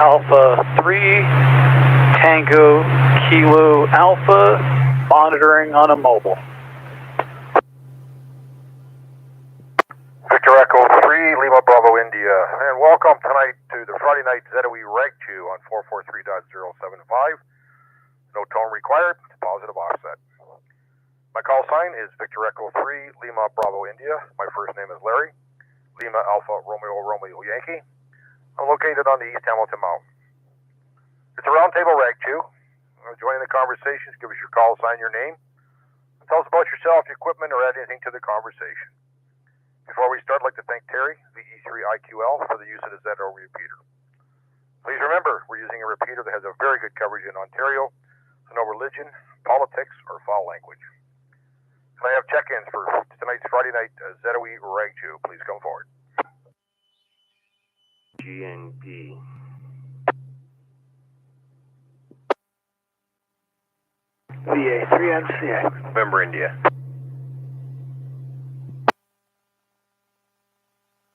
Alpha 3, Tango Kilo Alpha, monitoring on a mobile. Victor Echo 3, Lima Bravo India, and welcome tonight to the Friday night ZOE Reg 2 on 443.075. No tone required, positive offset. My call sign is Victor Echo 3, Lima Bravo India. My first name is Larry. Lima Alpha Romeo Romeo Yankee. I'm located on the East Hamilton Mountain. It's a roundtable Reg 2. Joining the conversations, give us your call sign, your name, and tell us about yourself, your equipment, or add anything to the conversation. Before we start, I'd like to thank Terry, VE3IQL, for the use of the ZO repeater. Please remember, we're using a repeater that has a very good coverage in Ontario, so no religion, politics, or foul language. Can I have check-ins for tonight's Friday night ZOE Reg 2? Please come forward. GNP. VA3MCA. November, India.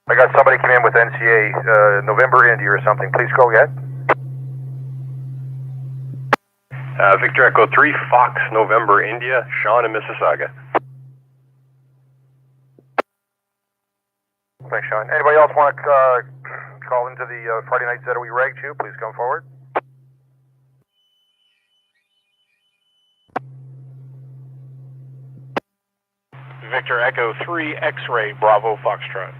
I got somebody come in with NCA, November, India or something. Please go ahead. Victor Echo 3, Fox, November, India, Sean in Mississauga. Thanks, Sean. Anybody else want to call into the Friday night ZOE Reg 2? Please come forward. Victor Echo 3, X-Ray, Bravo, Foxtrot.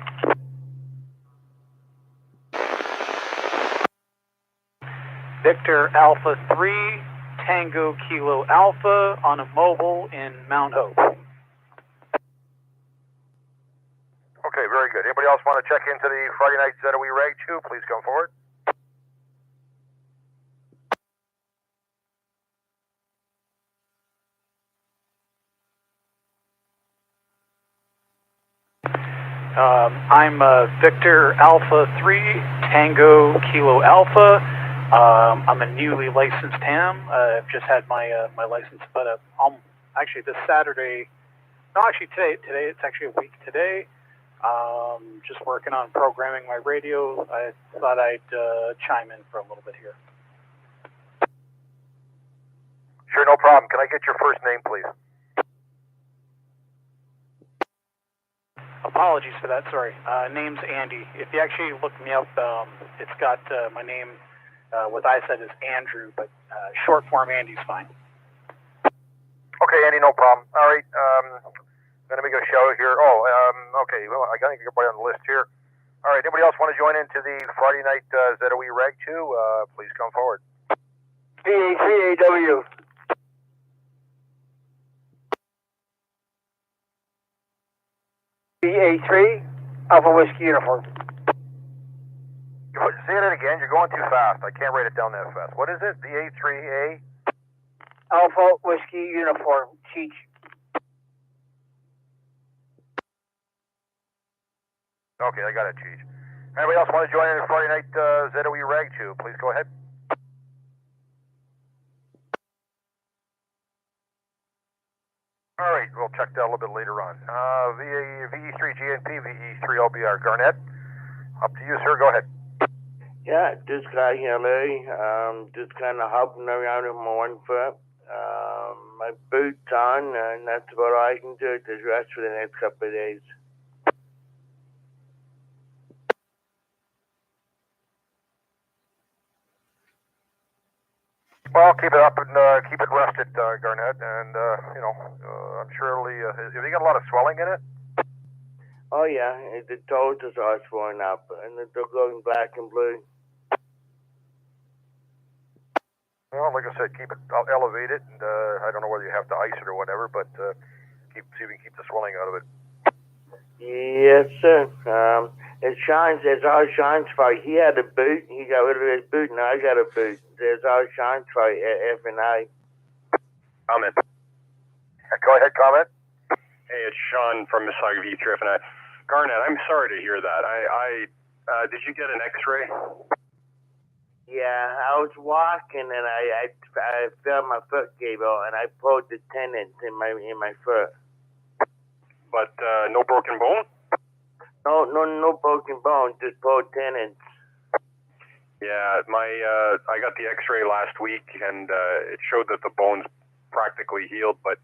Victor Alpha 3, Tango Kilo Alpha on a mobile in Mount Hope. Okay, very good. Anybody else want to check into the Friday night ZOE Reg 2? Please come forward. I'm Victor Alpha 3, Tango Kilo Alpha. I'm a newly licensed ham. I've just had my my license, but actually this Saturday, no, actually today it's actually a week today. Just working on programming my radio. I thought I'd chime in for a little bit here. Sure, no problem. Can I get your first name, please? Apologies for that, sorry. Name's Andy. If you actually look me up, it's got my name, what I said is Andrew, but short form Andy's fine. Okay, Andy, no problem. All right, gonna make a show here. Okay, well, I got everybody on the list here. All right, anybody else want to join into the Friday night ZOE Reg 2? Please come forward. VA3AW. VA3, Alpha Whiskey Uniform. Say that again. You're going too fast. I can't write it down that fast. What is it? VA3A? Alpha Whiskey Uniform. Cheech. Okay, I got it, Cheech. Anybody else want to join in the Friday night ZOE Reg 2? Please go ahead. All right, we'll check that a little bit later on. VE3GNP, VE3LBR. Garnett, up to you, sir. Go ahead. Yeah, just got here, Larry. Just kind of hopping around with my 1 foot. My boots on, and that's about all I can do. Just rest for the next couple of days. Well, keep it up and keep it rested, Garnett, and I'm sure have you got a lot of swelling in it? Oh yeah, the toes are all swollen up, and they're going black and blue. Well, like I said, keep it elevated, and I don't know whether you have to ice it or whatever, but see if we can keep the swelling out of it. Yes, sir. It's all Sean's fault. He had a boot, he got rid of his boot, now I got a boot. It's all Sean's fault, F&I. Comment. Go ahead, comment. Hey, it's Sean from Mississauga V3 and Garnett, I'm sorry to hear that. Did you get an X-ray? Yeah, I was walking and I felt my foot cable and I pulled the tendons in my foot. But no broken bone? No broken bone, just pulled tendons. Yeah, I got the X-ray last week, and it showed that the bone's practically healed. But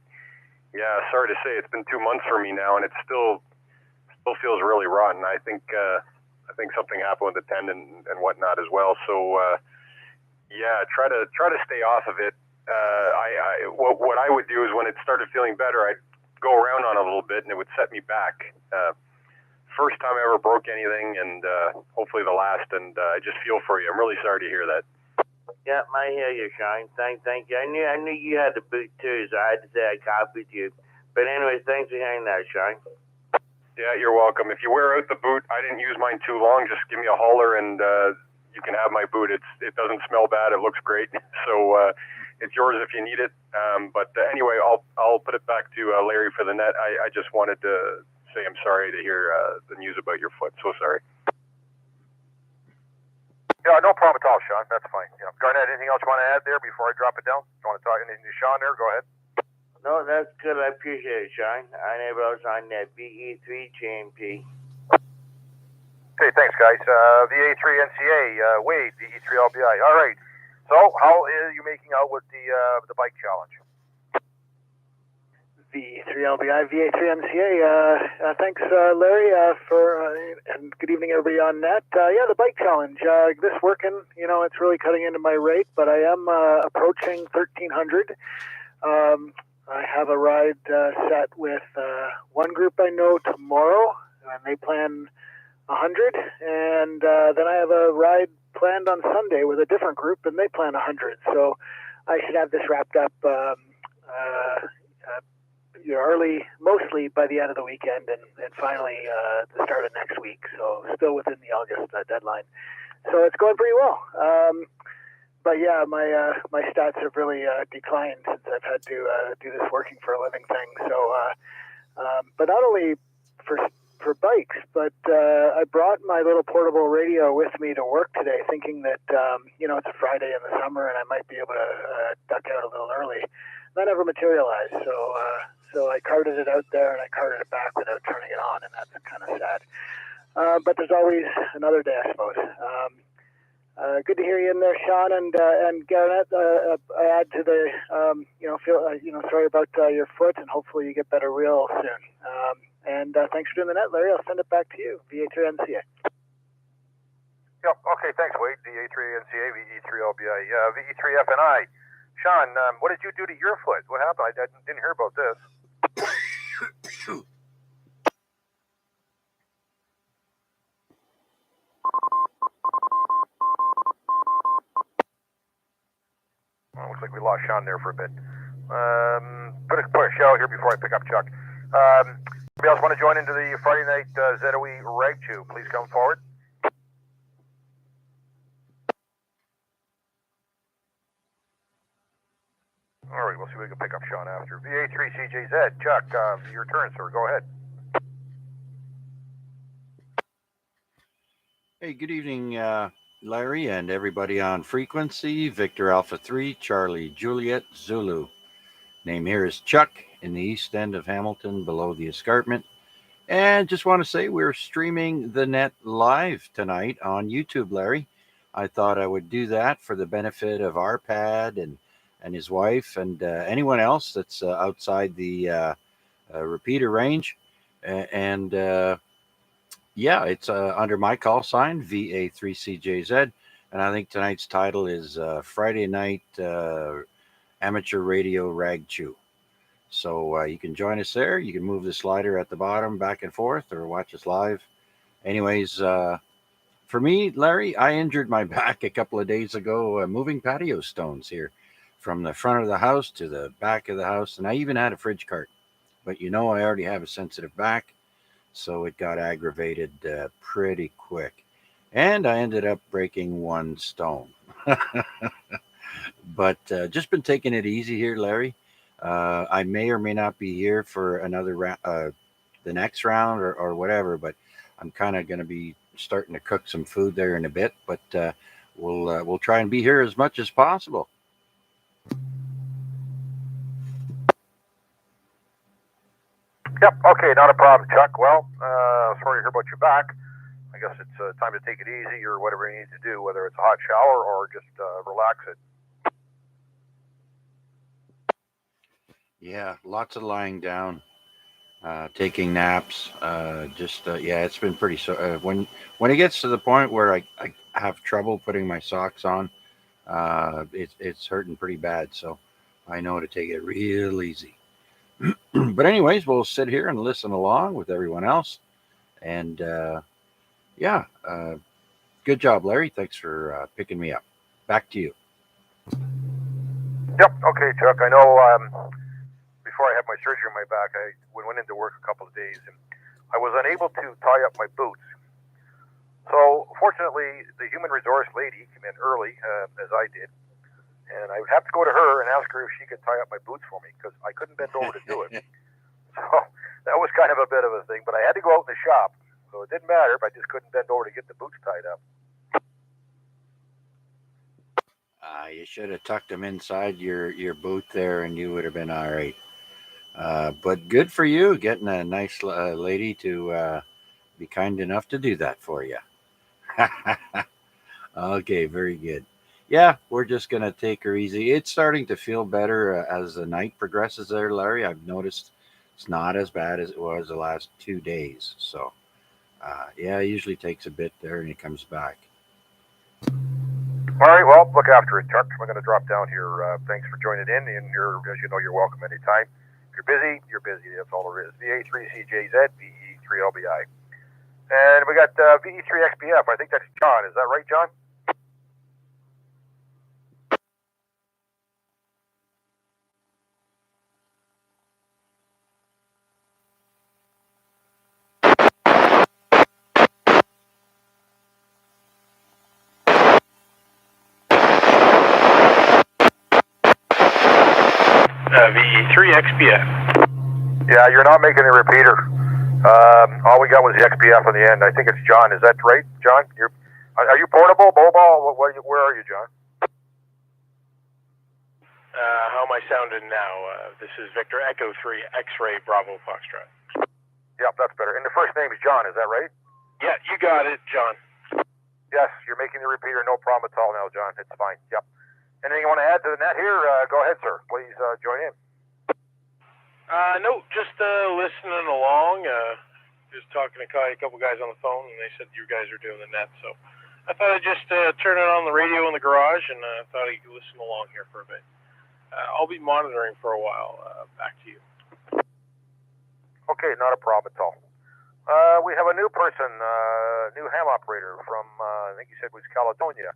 yeah, sorry to say, it's been 2 months for me now, and it still feels really rotten. I think something happened with the tendon and whatnot as well. So yeah, try to stay off of it. What I would do is when it started feeling better, I'd go around on it a little bit, and it would set me back. First time I ever broke anything, and hopefully the last. And I just feel for you. I'm really sorry to hear that. Yeah, I hear you, Sean. Thank you. I knew you had the boot too, so I had to say I copied you. But anyway, thanks for hearing that, Sean. Yeah, you're welcome. If you wear out the boot, I didn't use mine too long. Just give me a holler, and you can have my boot. It doesn't smell bad. It looks great. So it's yours if you need it. But anyway, I'll put it back to Larry for the net. I just wanted to say I'm sorry to hear the news about your foot. So sorry. Yeah, no problem at all, Sean. That's fine. Yeah. Garnett, anything else you want to add there before I drop it down? You want to talk anything to Sean there? Go ahead. No, that's good. I appreciate it, Sean. I never was on that VE3 JMP. Okay, thanks, guys. VA3 NCA, Wade, VE3 LBI. All right. So, how are you making out with the bike challenge? VE3LBI, VA3MCA. Thanks, Larry, and good evening, everybody on net. Yeah, the bike challenge. This working, it's really cutting into my rate, but I am approaching 1,300. I have a ride set with one group I know tomorrow, and they plan 100, and then I have a ride planned on Sunday with a different group, and they plan 100. So I should have this wrapped up early, mostly by the end of the weekend, and finally the start of next week. So still within the August deadline. So it's going pretty well. But yeah, my stats have really declined since I've had to do this working for a living thing. So, but not only for bikes, but I brought my little portable radio with me to work today, thinking that it's a Friday in the summer and I might be able to duck out a little early. That never materialized, so I carted it out there and I carted it back without turning it on, and that's kind of sad. But there's always another day, I suppose. Good to hear you in there, Sean, and Garnett. I add to the sorry about your foot, and hopefully you get better real soon. And thanks for doing the net, Larry. I'll send it back to you, VA3NCA. Yep. Okay. Thanks, Wade. VA3NCA, VE3LBI, VE3FNI. Sean, what did you do to your foot? What happened? I didn't hear about this. Well, looks like we lost Sean there for a bit. Put a shout here before I pick up Chuck. Anybody else want to join into the Friday night ZOE Rag Chew? Please come forward. All right, we'll see if we can pick up Sean after. VA3CJZ, Chuck, your turn, sir. Go ahead. Hey, good evening, Larry, and everybody on frequency. Victor Alpha 3, Charlie Juliet Zulu. Name here is Chuck in the east end of Hamilton, below the escarpment. And just want to say we're streaming the net live tonight on YouTube, Larry. I thought I would do that for the benefit of Arpad and his wife and anyone else that's outside the repeater range. Yeah, it's under my call sign, VA3CJZ. And I think tonight's title is Friday Night Amateur Radio Rag Chew. So you can join us there. You can move the slider at the bottom back and forth or watch us live. Anyways, for me, Larry, I injured my back a couple of days ago moving patio stones here from the front of the house to the back of the house. And I even had a fridge cart. But I already have a sensitive back. So it got aggravated pretty quick. And I ended up breaking one stone. But just been taking it easy here, Larry. I may or may not be here for another the next round or whatever, but I'm kind of going to be starting to cook some food there in a bit. But we'll try and be here as much as possible. Yep. Okay. Not a problem, Chuck. Well, sorry to hear about your back. I guess it's time to take it easy or whatever you need to do, whether it's a hot shower or just relax it. Yeah, lots of lying down, taking naps. Yeah, it's been pretty. So when it gets to the point where I have trouble putting my socks on, it's hurting pretty bad. So I know to take it real easy. But anyways, we'll sit here and listen along with everyone else. And yeah, good job, Larry. Thanks for picking me up. Back to you. Yep. Okay, Chuck. I know. Before I had my surgery on my back, I went into work a couple of days, and I was unable to tie up my boots. So, fortunately, the human resource lady came in early, as I did, and I would have to go to her and ask her if she could tie up my boots for me because I couldn't bend over to do it. So that was kind of a bit of a thing, but I had to go out in the shop, so it didn't matter if I just couldn't bend over to get the boots tied up. You should have tucked them inside your boot there, and you would have been all right. But good for you getting a nice lady to be kind enough to do that for you. Okay, very good. Yeah, we're just going to take her easy. It's starting to feel better as the night progresses there, Larry. I've noticed it's not as bad as it was the last 2 days. So, yeah, it usually takes a bit there and it comes back. All right, well, look after it, Chuck. I'm going to drop down here. Thanks for joining in, and as you know, you're welcome anytime. If you're busy, you're busy. That's all there is. VA3CJZ, VE3LBI. And we got VE3XBF. I think that's John. Is that right, John? VE3XBF. Yeah, you're not making the repeater. All we got was the XBF on the end. I think it's John. Is that right, John? Are you portable, mobile? Where are you, John? How am I sounding now? This is Victor Echo 3 X-Ray Bravo Foxtrot. Yep, that's better. And the first name is John. Is that right? Yeah, you got it, John. Yes, you're making the repeater. No problem at all now, John. It's fine. Yep. Anything you want to add to the net here? Go ahead, sir. Please join in. No, just listening along. Just talking to a couple guys on the phone, and they said you guys are doing the net, so I thought I'd just turn it on the radio in the garage, and thought I could listen along here for a bit. I'll be monitoring for a while. Back to you. Okay, not a problem at all. We have a new person, new ham operator from, I think you said was Caledonia,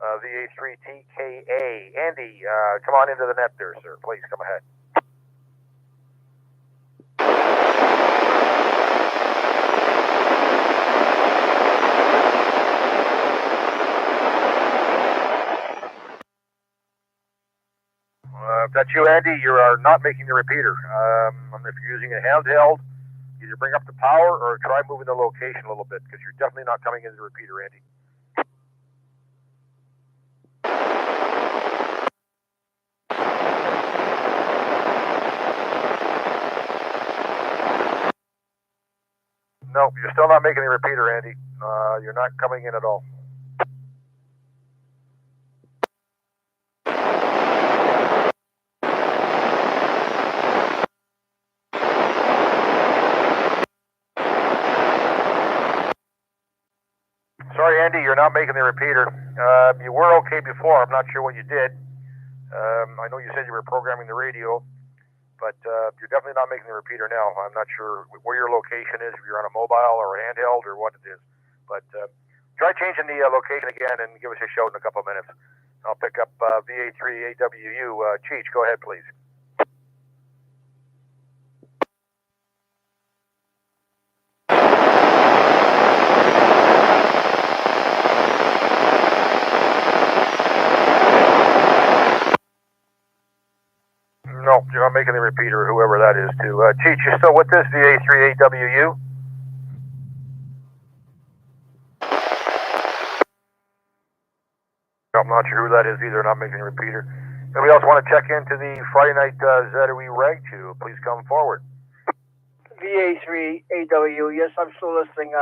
VA3TKA. Andy, come on into the net there, sir. Please come ahead. If that's you, Andy, you are not making the repeater. If you're using a handheld, either bring up the power or try moving the location a little bit because you're definitely not coming into the repeater, Andy. No, you're still not making the repeater, Andy. You're not coming in at all. Sorry, Andy, you're not making the repeater. You were okay before. I'm not sure what you did. I know you said you were programming the radio, but you're definitely not making the repeater now. I'm not sure where your location is, if you're on a mobile or a handheld or what it is. But try changing the location again and give us a shout in a couple of minutes. I'll pick up VA3AWU. Cheech, go ahead, please. No, you're not making the repeater, whoever that is, too. Cheech, you still with this, VA3AWU? I'm not sure who that is either, not making the repeater. Anybody else want to check into the Friday night ZOE Reg 2? Please come forward. VA3AW, yes, I'm still listening.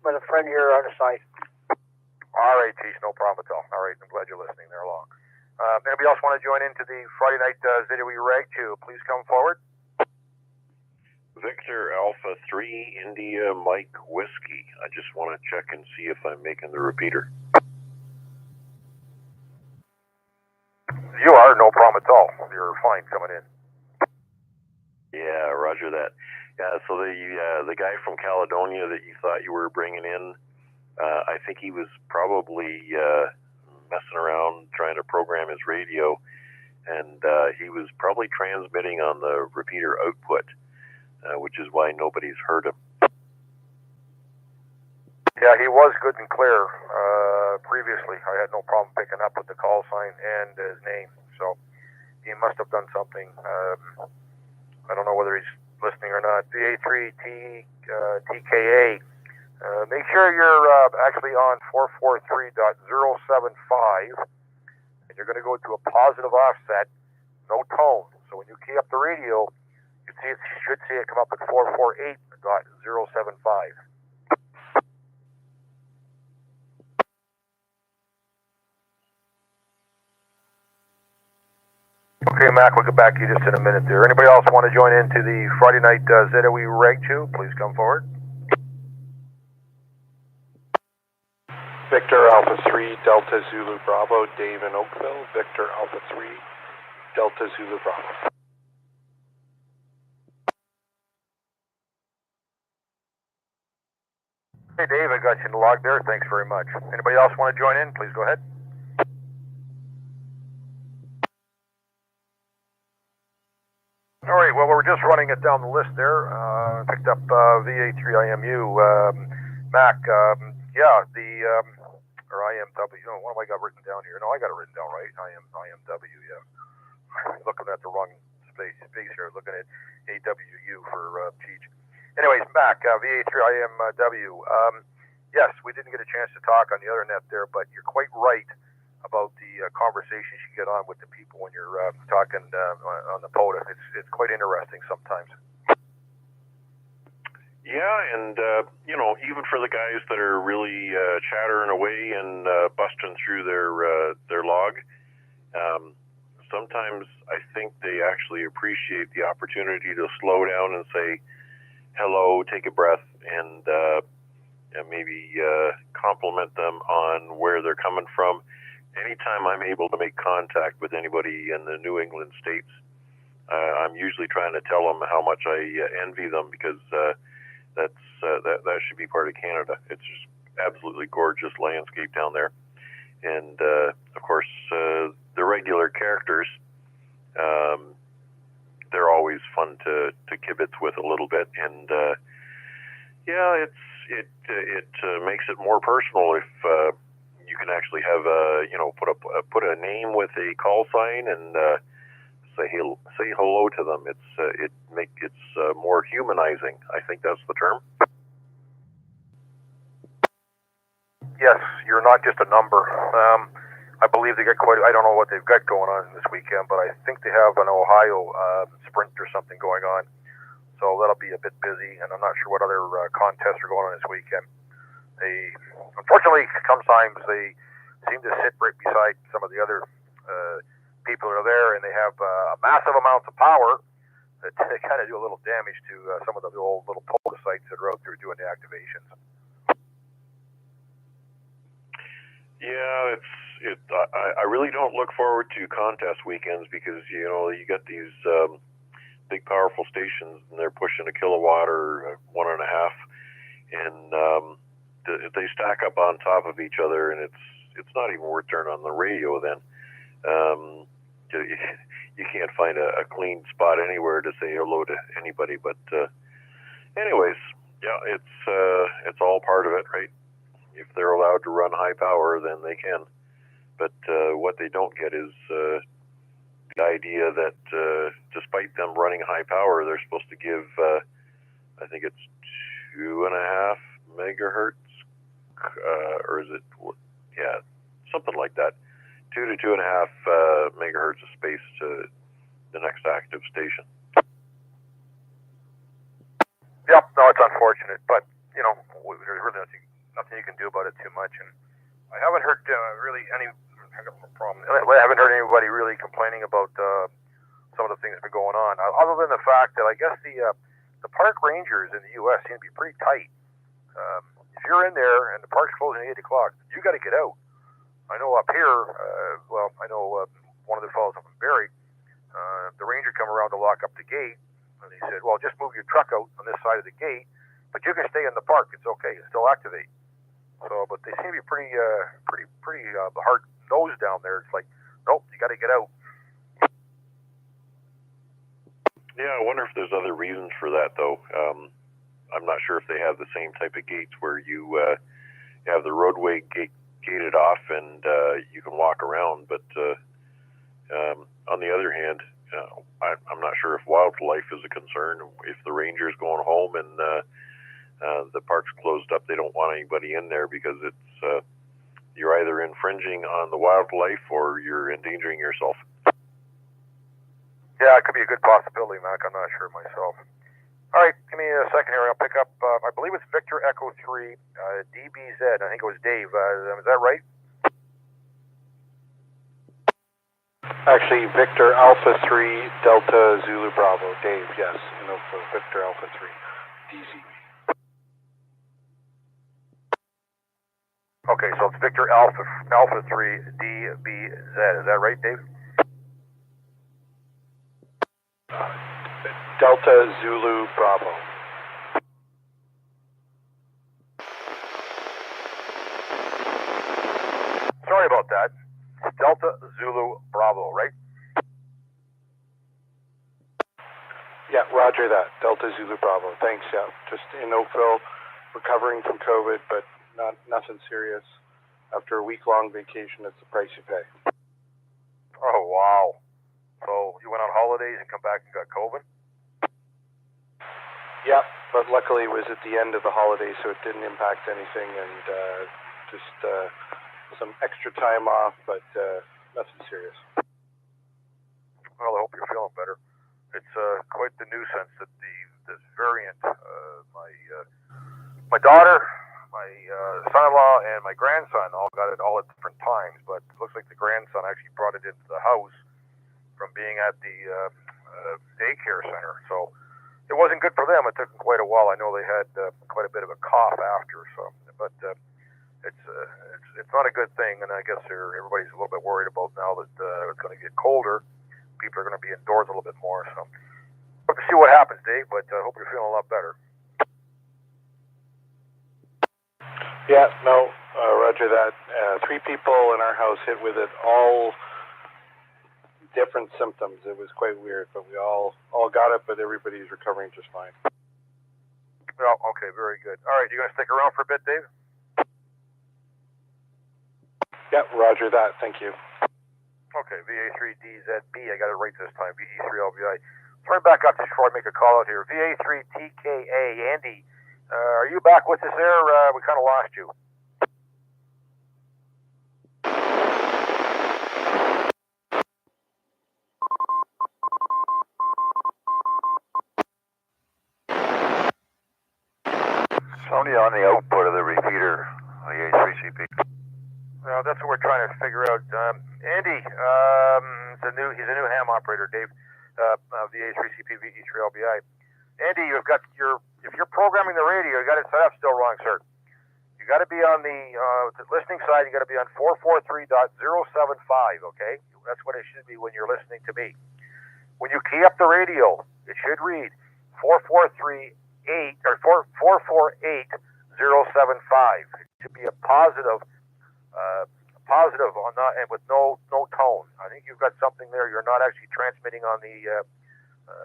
with a friend here on the site. All right, Chief, no problem at all. All right, I'm glad you're listening there along. Anybody else want to join into the Friday night ZWE Rag Chew? Please come forward. Victor Alpha 3 India Mike Whiskey. I just want to check and see if I'm making the repeater. You are, no problem at all. You're fine coming in. Yeah, roger that. Yeah, so the guy from Caledonia that you thought you were bringing in, I think he was probably messing around trying to program his radio, and he was probably transmitting on the repeater output, which is why nobody's heard him. Yeah, he was good and clear previously. I had no problem picking up with the call sign and his name, so he must have done something. I don't know whether he's listening or not. VA3TKA. Make sure you're actually on 443.075, and you're going to go to a positive offset, no tone. So when you key up the radio, you should see it come up at 448.075. Okay, Mac, we'll get back to you just in a minute there. Anybody else want to join into the Friday night ZWE Rag Chew? Please come forward. Victor Alpha 3 Delta Zulu Bravo, Dave in Oakville. Victor Alpha 3 Delta Zulu Bravo. Hey, Dave, I got you in the log there. Thanks very much. Anybody else want to join in? Please go ahead. All right, well, we're just running it down the list there. Picked up VA3IMU. Mac, yeah, or IMW. Oh, what have I got written down here? No, I got it written down right. IMW, yeah. Looking at the wrong space here. Looking at AWU for Cheech. Anyways, Mac, VA3IMW. Yes, we didn't get a chance to talk on the other net there, but you're quite right about the conversations you get on with the people when you're talking on the POTA. It's quite interesting sometimes. Yeah, and even for the guys that are really chattering away and busting through their log, sometimes I think they actually appreciate the opportunity to slow down and say hello, take a breath, and maybe compliment them on where they're coming from. Anytime I'm able to make contact with anybody in the New England states, I'm usually trying to tell them how much I envy them, because that should be part of Canada. It's just absolutely gorgeous landscape down there, and of course the regular characters. They're always fun to kibitz with a little bit, and yeah, it makes it more personal if you can actually have put a name with a call sign and say hello to them. It's more humanizing. I think that's the term. Yes, you're not just a number. I believe they get I don't know what they've got going on this weekend, but I think they have an Ohio sprint or something going on. So that'll be a bit busy, and I'm not sure what other contests are going on this weekend. Unfortunately, sometimes they seem to sit right beside some of the other people that are there, and they have massive amounts of power that they kind of do a little damage to some of the old little POTA sites that are out there doing the activations. Yeah, I really don't look forward to contest weekends, because you got these big powerful stations, and they're pushing a kilowatt or 1.5, and they stack up on top of each other, and it's not even worth turning on the radio then. You can't find a clean spot anywhere to say hello to anybody. But anyways, yeah, it's all part of it, right? If they're allowed to run high power, then they can. But what they don't get is the idea that despite them running high power, they're supposed to give, I think it's 2.5 megahertz, or is it, yeah, something like that. 2 to 2.5 megahertz of space to the next active station. Yep, no, it's unfortunate, but there's really nothing nothing you can do about it too much. And I haven't heard really any problem. I haven't heard anybody really complaining about some of the things that have been going on, other than the fact that I guess the park rangers in the U.S. seem to be pretty tight. If you're in there and the park's closing at 8 o'clock, you got to get out. I know up here, I know one of the fellows up in Barrie, the ranger come around to lock up the gate, and he said, well, just move your truck out on this side of the gate, but you can stay in the park. It's okay. It's still activate. So, but they seem to be pretty hard nosed down there. It's like, nope, you got to get out. Yeah, I wonder if there's other reasons for that, though. I'm not sure if they have the same type of gates where you have the roadway gated off and you can walk around. But on the other hand, I'm not sure if wildlife is a concern. If the ranger's going home and the park's closed up, they don't want anybody in there because it's you're either infringing on the wildlife or you're endangering yourself. Yeah, it could be a good possibility, Mac. I'm not sure myself. All right, give me a second here. I'll pick up, I believe it's Victor Echo 3, DBZ. I think it was Dave. Is that right? Actually, Victor Alpha 3, Delta Zulu Bravo. Dave, yes, in Oakville. Victor Alpha 3, DZB. Okay, so it's Victor Alpha 3, DBZ. Is that right, Dave? Delta Zulu Bravo. Sorry about that. Delta Zulu Bravo, right? Yeah, roger that. Delta Zulu Bravo. Thanks, yeah. Just in Oakville, recovering from COVID, but nothing serious. After a week-long vacation, it's the price you pay. Oh, wow. So you went on holidays and come back and got COVID? Yeah, but luckily it was at the end of the holiday, so it didn't impact anything, and just some extra time off, but nothing serious. Well, I hope you're feeling better. It's quite the nuisance that this variant, my daughter, my son-in-law, and my grandson all got it all at different times, but it looks like the grandson actually brought it into the house from being at the daycare center. So it wasn't good for them. It took them quite a while. I know they had quite a bit of a cough after. So, but it's not a good thing, and I guess everybody's a little bit worried about now that it's going to get colder. People are going to be indoors a little bit more. So we'll have to see what happens, Dave. But I hope you're feeling a lot better. Yeah, no, roger that. 3 people in our house hit with it, all different symptoms. It was quite weird, but we all got it, but everybody's recovering just fine. Well, okay, very good. All right, you going to stick around for a bit, Dave? Yeah, roger that. Thank you. Okay, VA3DZB, I got it right this time, VE3LBI. Turn back up just before I make a call out here. VA3TKA, Andy, are you back with us there? We kind of lost you. Only on the output of the repeater, the A3CP. Well, that's what we're trying to figure out. Andy, he's a new ham operator, Dave, of the A3CP VE3LBI. Andy, if you're programming the radio, you got it set up still wrong, sir. You got to be on the listening side. You got to be on 443.075. Okay, that's what it should be when you're listening to me. When you key up the radio, it should read 443.8 or 448.075. It should be a positive on that, and with no tone. I think you've got something there. You're not actually transmitting on the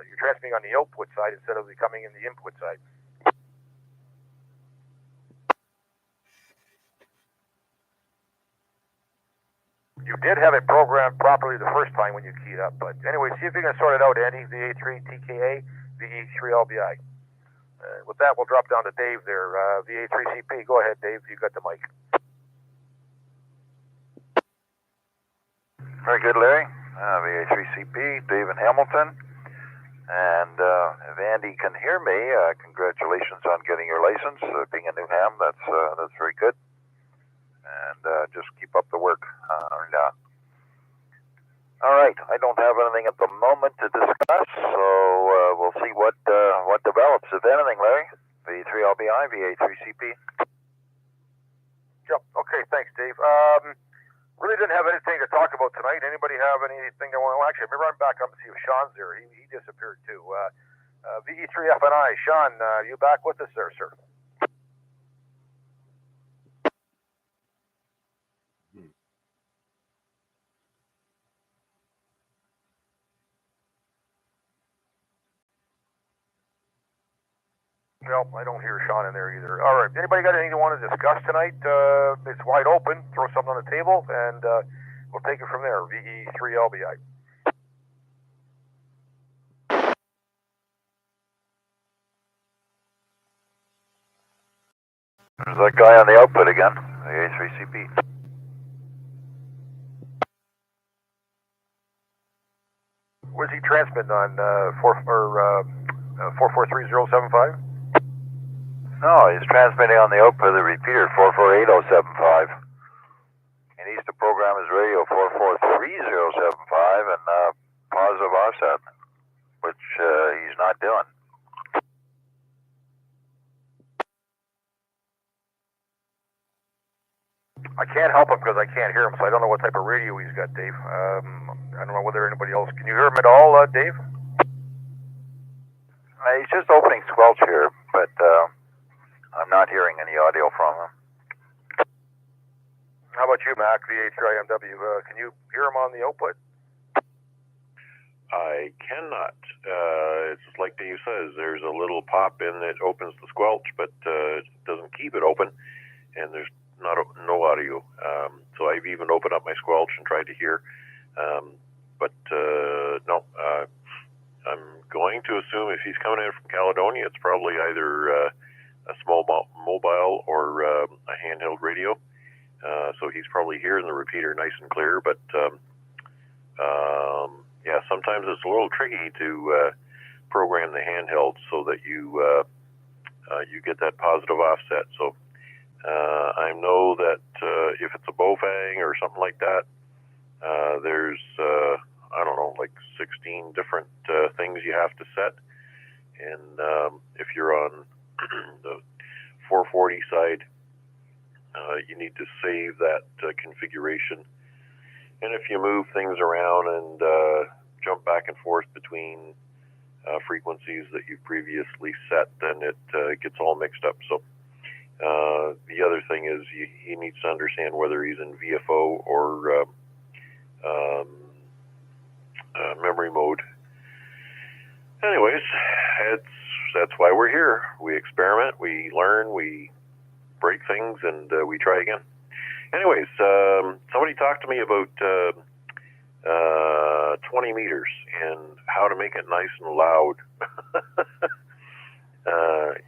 you're transmitting on the output side instead of coming in the input side. You did have it programmed properly the first time when you keyed up, but anyway, see if you can sort it out, Andy. VA3TKA, VE3LBI. With that, we'll drop down to Dave there. VA3CP, go ahead, Dave. You got the mic. Very good, Larry. VA3CP, Dave in Hamilton. And if Andy can hear me, congratulations on getting your license. Being a new ham, that's very good. And just keep up the work. All right, I don't have anything at the moment to discuss, so we'll see what develops, if anything, Larry. V3LBI, VA3CP. Yep. Okay. Thanks, Dave. Really didn't have anything to talk about tonight. Anybody have anything they want? Well, actually, maybe run back up and see if Sean's there. He disappeared too. VE3FNI. Sean, you back with us there, sir? Nope, I don't hear Sean in there either. All right. Anybody got anything you want to discuss tonight? It's wide open. Throw something on the table, and we'll take it from there. VE3LBI. There's that guy on the output again, the A3CP. Was he transmitting on 443075? No, he's transmitting on the output of the repeater 448075. He needs to program his radio 443075 and positive offset, which he's not doing. I can't help him because I can't hear him, so I don't know what type of radio he's got, Dave. I don't know whether anybody else... Can you hear him at all, Dave? He's just opening squelch here, but I'm not hearing any audio from him. How about you, Mac, VH3IMW? Can you hear him on the output? I cannot. It's just like Dave says, there's a little pop in that opens the squelch, but it doesn't keep it open, and there's no audio. So I've even opened up my squelch and tried to hear, but no. I'm going to assume if he's coming in from Caledonia, it's probably either a small mobile or a handheld radio. So he's probably hearing the repeater nice and clear, but yeah, sometimes it's a little tricky to program the handheld so that you get that positive offset. So I know that if it's a Bofang or something like that, there's I don't know, like 16 different things you have to set, and if you're on the 440 side, you need to save that configuration. And if you move things around and jump back and forth between frequencies that you've previously set, then it gets all mixed up. So the other thing is he needs to understand whether he's in VFO or memory mode. Anyways, that's why we're here. We experiment, we learn, we break things, and we try again. Anyways, somebody talked to me about 20 meters and how to make it nice and loud.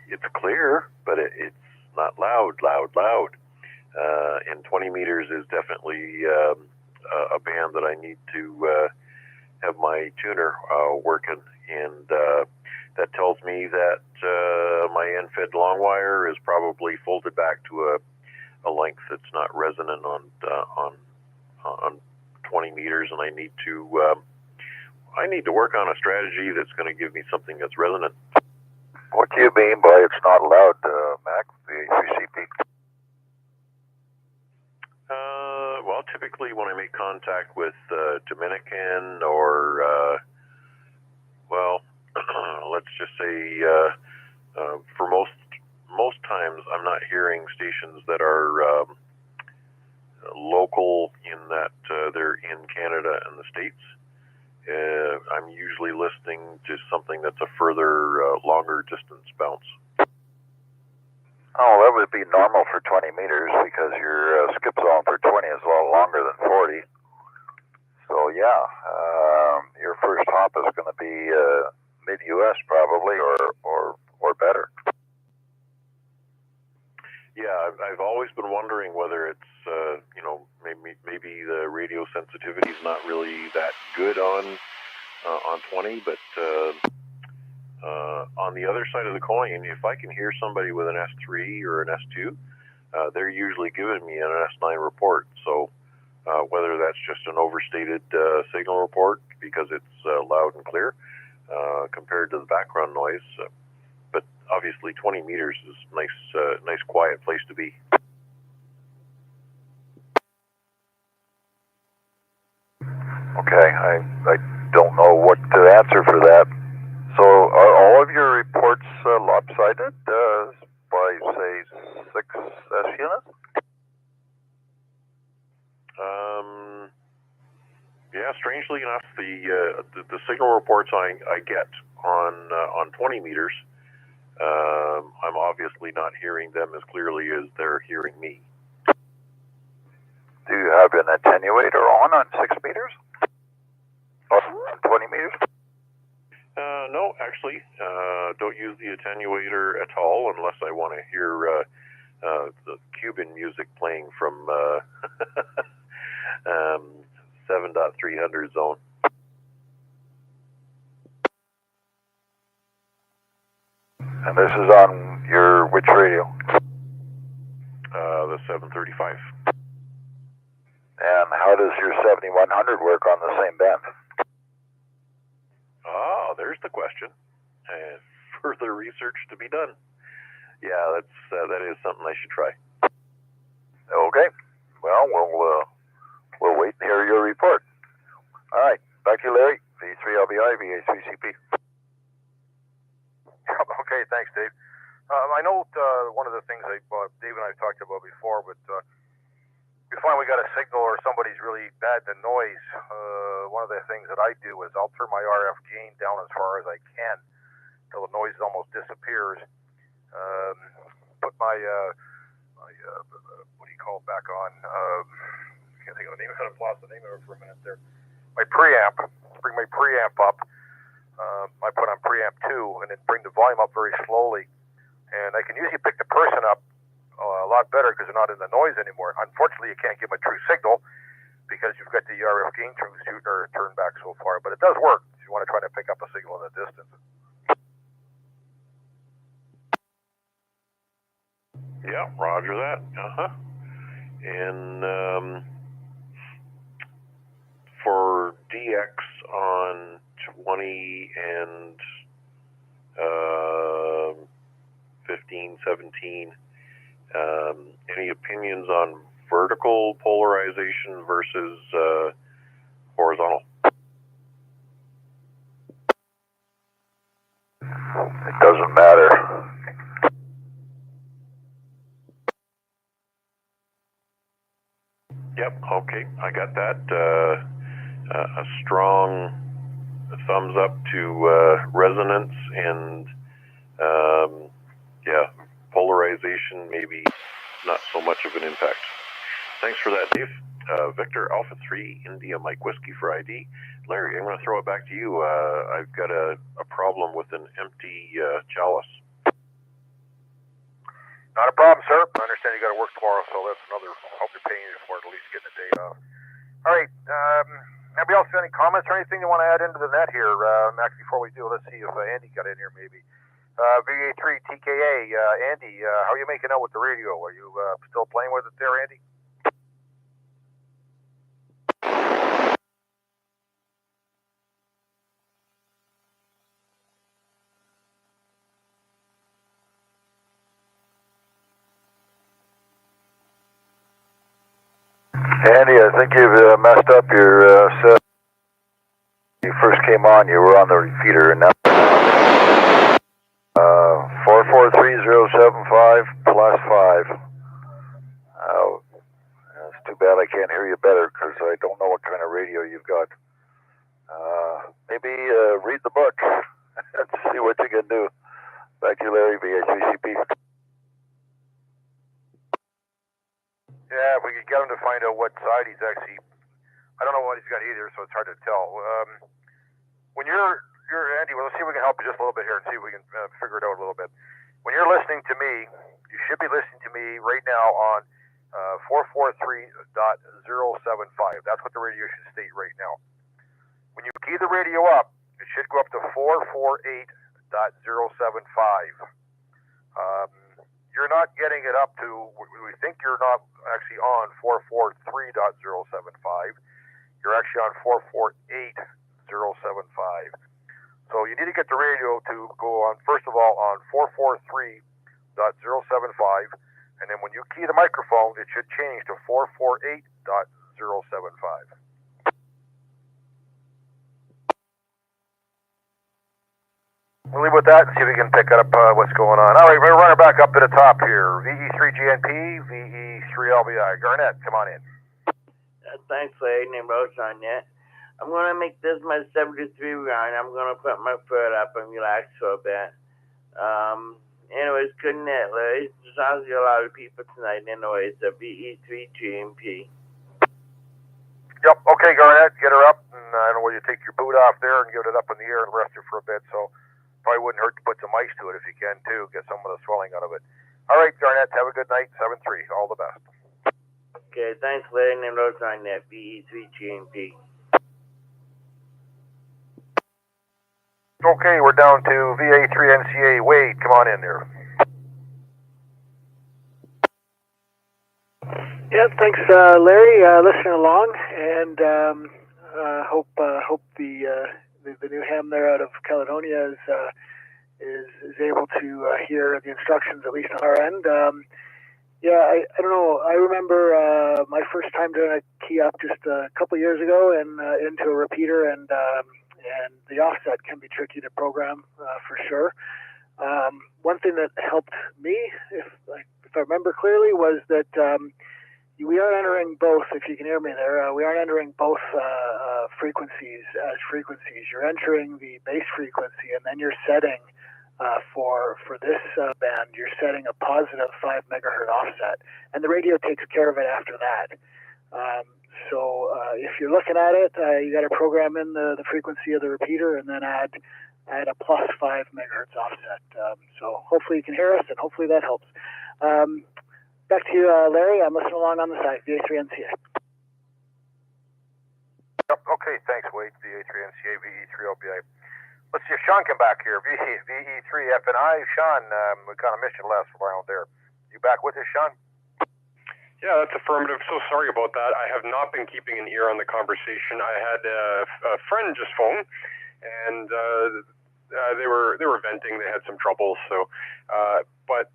It's clear, but it's not loud. And 20 meters is definitely a band that I need to have my tuner working, and that tells me that my end-fed long wire is probably folded back to a length that's not resonant on 20 meters, and I need to work on a strategy that's going to give me something that's resonant. What do you mean by it's not loud, Mac, the A3CP? Well, typically when I make contact with Dominican or, well, let's just say for most times I'm not hearing stations that are local in that they're in Canada and the States. I'm usually listening to something that's a further, longer distance bounce. Oh, that would be normal for 20 meters because your skip zone for 20 is a lot longer than 40. So yeah, your first hop is going to be mid-US probably or better. Yeah, I've always been wondering whether it's maybe the radio sensitivity is not really that good on 20, but On the other side of the coin, if I can hear somebody with an S3 or an S2, they're usually giving me an S9 report. So whether that's just an overstated signal report because it's loud and clear compared to the background noise, but obviously 20 meters is nice quiet place to be. Okay, I don't know what to answer for that. So are all of your reports lopsided by, say, 6 S units? Yeah, strangely enough, the signal reports I get on 20 meters, I'm obviously not hearing them as clearly as they're hearing me. Do you have an attenuator on 6 meters? Or 20 meters? No, actually, don't use the attenuator at all unless I want to hear the Cuban music playing from 7.300 zone. And this is on your which radio? The 735. And how does your 7100 work on the same band? Ah, there's the question. Further research to be done. Yeah, that is something I should try. Okay. Well, we'll wait and hear your report. All right. Back to you, Larry. V3LBI, VA3CP. Okay, thanks, Dave. I know one of the things Dave and I have talked about before, but we find we got a signal or somebody's really bad in noise. One of the things that I do is I'll turn my RF gain down as far as I can till the noise almost disappears. Put my what do you call it back on? I can't think of the name. I've lost the name of it for a minute there. My preamp. Bring my preamp up. I put on preamp 2 and then bring the volume up very slowly. And I can usually pick the person up a lot better because they're not in the noise anymore. Unfortunately, you can't give them a true signal because you've got the RF gain turned back so far. But it does work if you want to try to pick up a signal in the distance. Yeah, roger that. And for DX on 20 and 15, 17, any opinions on vertical polarization versus horizontal? It doesn't matter. Yep, okay, I got that. A strong thumbs up to resonance and yeah, polarization maybe not so much of an impact. Thanks for that, Dave. Victor Alpha 3 India Mike Whiskey for ID. Larry, I'm going to throw it back to you. I've got a problem with an empty chalice. Not a problem, sir. I understand you got to work tomorrow, so that's another. I hope you're paying you for it, at least getting a day off. All right. Anybody else have any comments or anything you want to add into the net here? Actually, before we do, let's see if Andy got in here maybe. VA3 TKA, Andy, how are you making out with the radio? Are you still playing with it there, Andy? Andy, I think you've messed up your set. You first came on, you were on the repeater, and now 443075 plus 5. That's too bad I can't hear you better because I don't know what kind of radio you've got. Maybe read the book and see what you can do. Back to you, Larry, VA3CP. Yeah, if we could get him to find out what side he's actually, I don't know what he's got either, so it's hard to tell. When you're Andy, well, let's see if we can help you just a little bit here and see if we can figure it out a little bit. When you're listening to me, you should be listening to me right now on 443.075. That's what the radio should state right now. When you key the radio up, it should go up to 448.075. You're not getting it up to, we think you're not actually on 443.075. You're actually on 448.075. So you need to get the radio to go on, first of all, on 443.075, and then when you key the microphone, it should change to 448.075. We'll leave with that and see if we can pick up what's going on. All right, we're running back up to the top here. VE3GNP, VE3LBI. Garnett, come on in. Thanks, Larry. Name Rose on that. I'm going to make this my 73 round. I'm going to put my foot up and relax for a bit. Anyways, good night, Larry. There's obviously a lot of people tonight anyways, so VE3GNP. Yep, okay, Garnett, get her up. And I don't know whether you take your boot off there and get it up in the air and rest her for a bit. So probably wouldn't hurt to put some ice to it if you can, too. Get some of the swelling out of it. All right, Garnett, have a good night. 7-3. All the best. Okay, thanks, Larry. Name Rose on that. VE3GNP. Okay, we're down to VA3NCA. Wade, come on in there. Yeah, thanks, Larry. Listening along, and hope the new ham there out of Caledonia is able to hear the instructions, at least on our end. Yeah, I don't know. I remember my first time doing a key up just a couple of years ago, and into a repeater, and the offset can be tricky to program for sure. One thing that helped me, if I remember clearly, was that we are entering both. If you can hear me there, we are entering both frequencies as frequencies. You're entering the base frequency, and then you're setting for this band. You're setting a positive 5 megahertz offset, and the radio takes care of it after that. So if you're looking at it, you got to program in the frequency of the repeater and then add a plus 5 megahertz offset. So hopefully you can hear us, and hopefully that helps. Back to you, Larry. I'm listening along on the side, VA3NCA. Yep, okay, thanks, Wade. VA3NCA, VE3LBI. Let's see if Sean come back here. VE3FNI. Sean, we kind of missed you last round there. You back with us, Sean? Yeah, that's affirmative. So sorry about that. I have not been keeping an ear on the conversation. I had a friend just phone, and they were venting. They had some trouble. So, but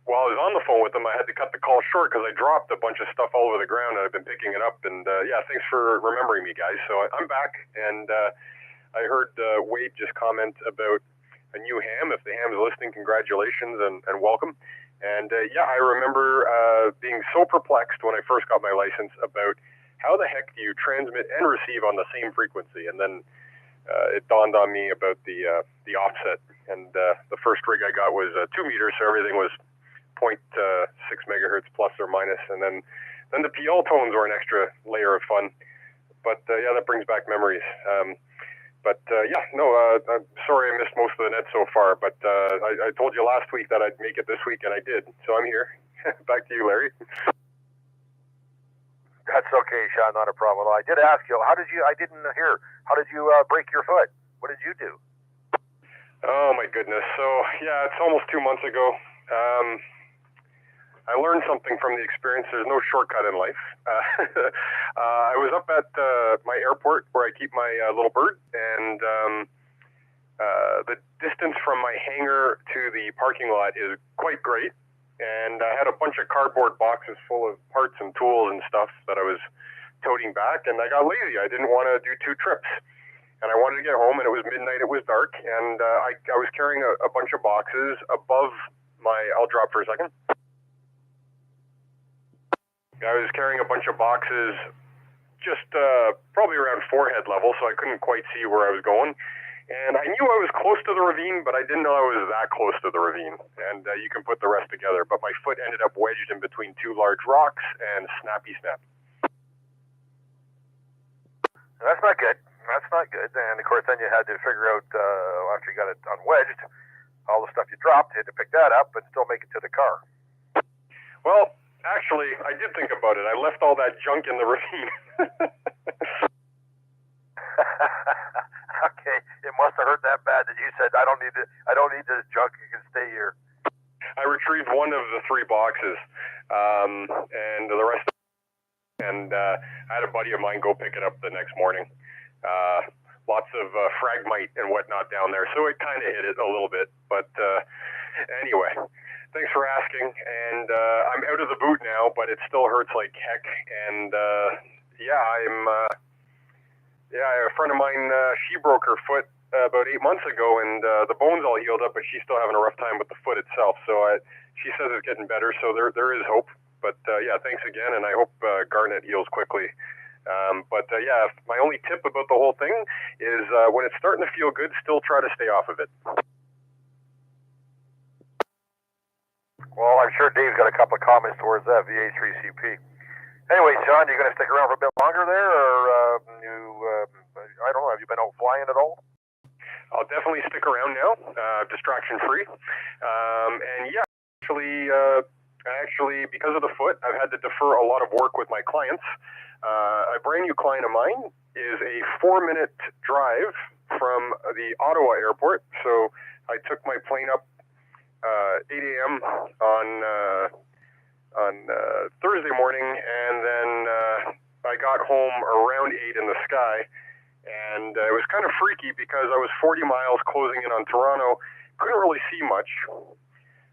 while I was on the phone with them, I had to cut the call short because I dropped a bunch of stuff all over the ground, and I've been picking it up. And yeah, thanks for remembering me, guys. So I'm back, and I heard Wade just comment about a new ham. If the ham is listening, congratulations and welcome. And yeah, I remember being so perplexed when I first got my license about how the heck do you transmit and receive on the same frequency? And then it dawned on me about the offset. And the first rig I got was 2 meters, so everything was 0.6 megahertz plus or minus. And then the PL tones were an extra layer of fun. But yeah, that brings back memories. Yeah, no, I'm sorry I missed most of the net so far, but I told you last week that I'd make it this week, and I did. So I'm here. Back to you, Larry. That's okay, Sean, not a problem. I did ask you, I didn't hear, how did you break your foot? What did you do? Oh, my goodness. So, yeah, it's almost 2 months ago. I learned something from the experience. There's no shortcut in life. I was up at my airport where I keep my little bird, and the distance from my hangar to the parking lot is quite great. And I had a bunch of cardboard boxes full of parts and tools and stuff that I was toting back, and I got lazy. I didn't want to do 2 trips. And I wanted to get home, and it was midnight, it was dark, and I was carrying a bunch of boxes above my, I'll drop for a second. I was carrying a bunch of boxes just probably around forehead level, so I couldn't quite see where I was going. And I knew I was close to the ravine, but I didn't know I was that close to the ravine. And you can put the rest together. But my foot ended up wedged in between 2 large rocks and snappy snap. That's not good. That's not good. And of course, then you had to figure out, after you got it unwedged, all the stuff you dropped, you had to pick that up and still make it to the car. Well, actually, I did think about it. I left all that junk in the ravine. Okay, it must have hurt that bad that you said, I don't need this junk. You can stay here. I retrieved one of the 3 boxes, and the rest. And I had a buddy of mine go pick it up the next morning. Lots of fragmite and whatnot down there, so it kind of hit it a little bit. But anyway, thanks for asking. And I'm out of the boot now, but it still hurts like heck. And a friend of mine, she broke her foot about 8 months ago, and the bone's all healed up, but she's still having a rough time with the foot itself. So she says it's getting better, so there is hope. But thanks again, and I hope Garnet heals quickly. My only tip about the whole thing is when it's starting to feel good, still try to stay off of it. Well, I'm sure Dave's got a couple of comments towards that VA3CP. Anyway, Sean, you going to stick around for a bit longer there, or I don't know, have you been out flying at all? I'll definitely stick around now, distraction-free. Actually, because of the foot, I've had to defer a lot of work with my clients. A brand new client of mine is a 4-minute drive from the Ottawa airport. So I took my plane up 8 a.m. on Thursday morning, and then I got home around 8 in the sky. And it was kind of freaky because I was 40 miles closing in on Toronto. Couldn't really see much.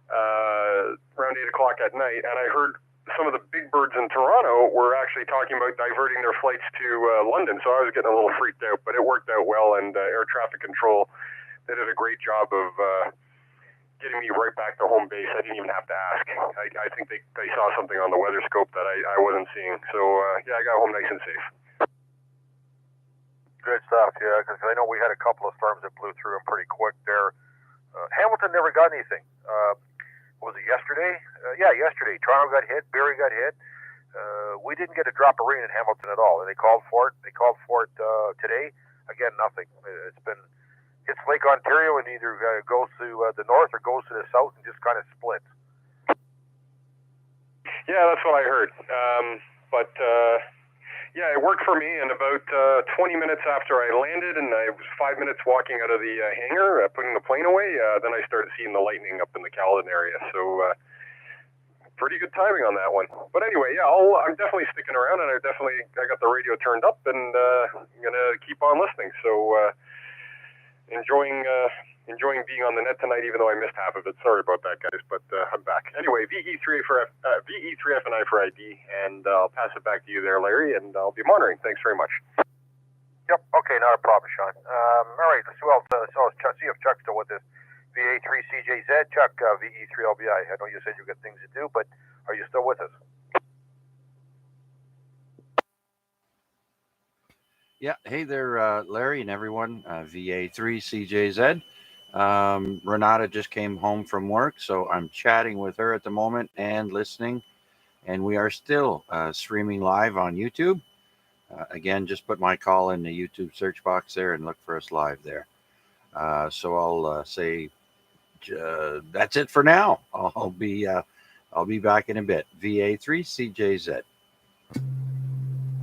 Around 8 o'clock at night, and I heard some of the big birds in Toronto were actually talking about diverting their flights to London, so I was getting a little freaked out, but it worked out well, and air traffic control, they did a great job of getting me right back to home base. I didn't even have to ask. I think they saw something on the weather scope that I wasn't seeing, so I got home nice and safe. Good stuff, yeah, because I know we had a couple of storms that blew through them pretty quick there. Hamilton never got anything. Was it yesterday? Yesterday. Toronto got hit. Barrie got hit. We didn't get a drop of rain in Hamilton at all. And they called for it. Today. Again, nothing. It's Lake Ontario and either goes to the north or goes to the south and just kind of splits. Yeah, that's what I heard. It worked for me. And about 20 minutes after I landed, and I was 5 minutes walking out of the hangar, putting the plane away, then I started seeing the lightning up in the Caledon area. So pretty good timing on that one. But anyway, I'm definitely sticking around, and I got the radio turned up, and I'm gonna keep on listening. So enjoying being on the net tonight, even though I missed half of it. Sorry about that, guys, but I'm back. Anyway, VE3F&I for ID, and I'll pass it back to you there, Larry, and I'll be monitoring. Thanks very much. Yep, okay, not a problem, Sean. All right, let's see if Chuck's still with us. VA3CJZ, Chuck, VE3LBI. I know you said you got things to do, but are you still with us? Yeah, hey there, Larry and everyone, VA3CJZ. Renata just came home from work, so I'm chatting with her at the moment and listening, and we are still streaming live on YouTube. Again, just put my call in the YouTube search box there and look for us live there. So I'll say that's it for now. I'll be back in a bit. VA3CJZ.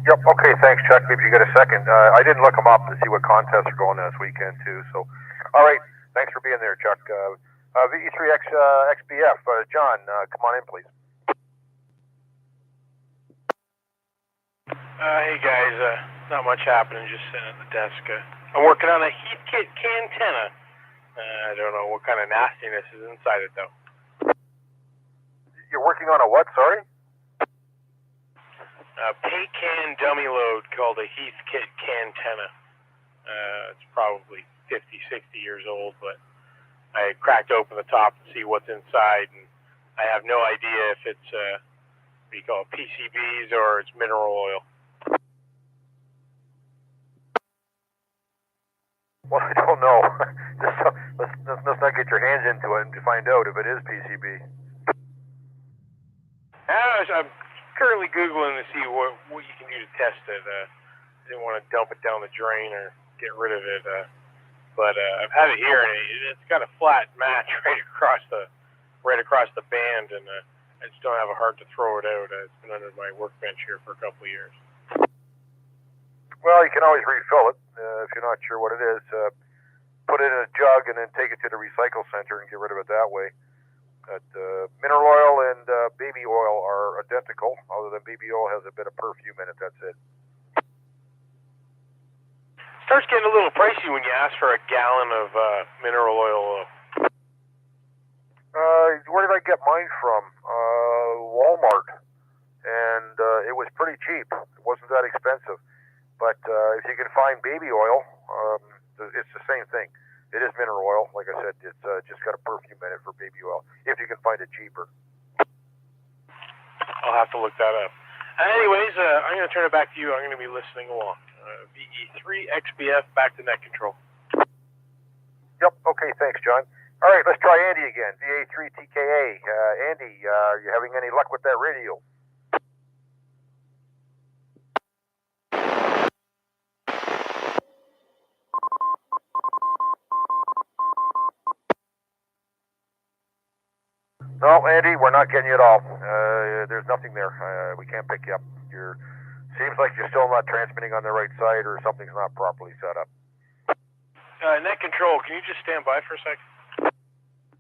Yep, okay, thanks, Chuck. Maybe you get a second. I didn't look them up to see what contests are going on this weekend, too. So, all right, thanks for being there, Chuck. VE3XBF, John, come on in, please. Hey, guys, not much happening, just sitting at the desk. I'm working on a Heathkit Cantenna. I don't know what kind of nastiness is inside it, though. You're working on a what, sorry? A paint can dummy load called a Heathkit Cantenna. It's probably 50, 60 years old, but I cracked open the top to see what's inside, and I have no idea if it's what do you call it, PCBs or it's mineral oil. Well, I don't know. Let's not get your hands into it and find out if it is PCB. I'm currently Googling to see what you can do to test it. I didn't want to dump it down the drain or get rid of it, but I've had it here, and it's got a flat match right across the band, and I just don't have a heart to throw it out. It's been under my workbench here for a couple of years. Well, you can always refill it if you're not sure what it is. Put it in a jug and then take it to the recycle center and get rid of it that way. But mineral oil and baby oil are identical, other than baby oil has a bit of perfume in it, that's it. Starts getting a little pricey when you ask for a gallon of mineral oil. Where did I get mine from? Walmart. And it was pretty cheap. It wasn't that expensive. But if you can find baby oil, it's the same thing. It is mineral oil. Like I said, it's just got a perfume in it for baby oil, if you can find it cheaper. I'll have to look that up. Anyways, I'm going to turn it back to you. I'm going to be listening along. VE3 XBF, back to net control. Yep, okay, thanks, John. All right, let's try Andy again, VA3 TKA. Andy, are you having any luck with that radio? No, Andy, we're not getting you at all. There's nothing there. We can't pick you up. Seems like you're still not transmitting on the right side, or something's not properly set up. Net control, can you just stand by for a second?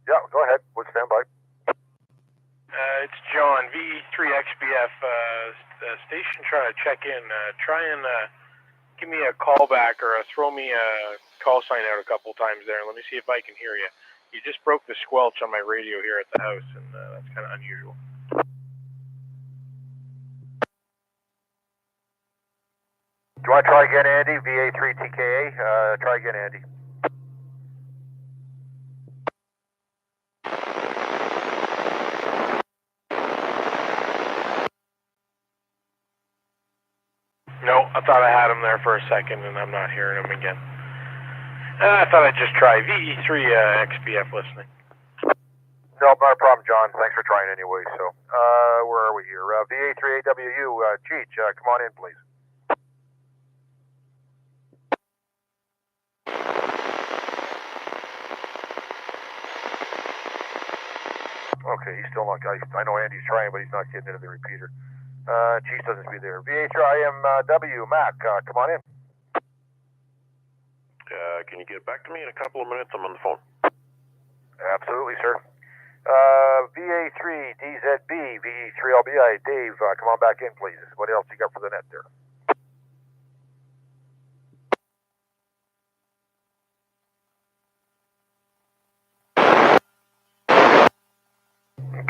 Yeah, go ahead. We'll stand by. It's John, VE3 XBF, station trying to check in. Try and give me a call back or throw me a call sign out a couple times there, and let me see if I can hear you. You just broke the squelch on my radio here at the house, and that's kind of unusual. Do you want to try again, Andy? VA3 TKA. Try again, Andy. No, I thought I had him there for a second, and I'm not hearing him again. I thought I'd just try VE3 XBF listening. No, not a problem, John. Thanks for trying anyway. So, where are we here? VA3AWU, Cheech, come on in, please. Okay, he's still not. I know Andy's trying, but he's not getting into the repeater. Cheech doesn't be there. VA3IMW, Mac, come on in. Can you get back to me in a couple of minutes? I'm on the phone. Absolutely, sir. VA3DZB, VE3LBI, Dave, come on back in, please. What else you got for the net there?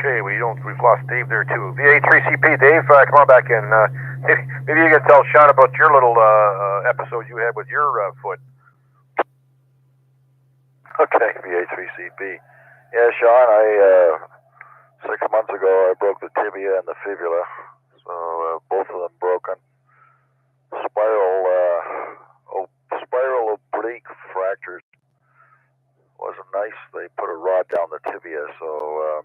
Okay, we've lost Dave there too. VA3CP, Dave, come on back in. Maybe you can tell Sean about your little episode you had with your foot. Okay, VA3CP. Yeah, Sean, 6 months ago I broke the tibia and the fibula, so both of them broken. Spiral oblique fractures. Wasn't nice. They put a rod down the tibia, so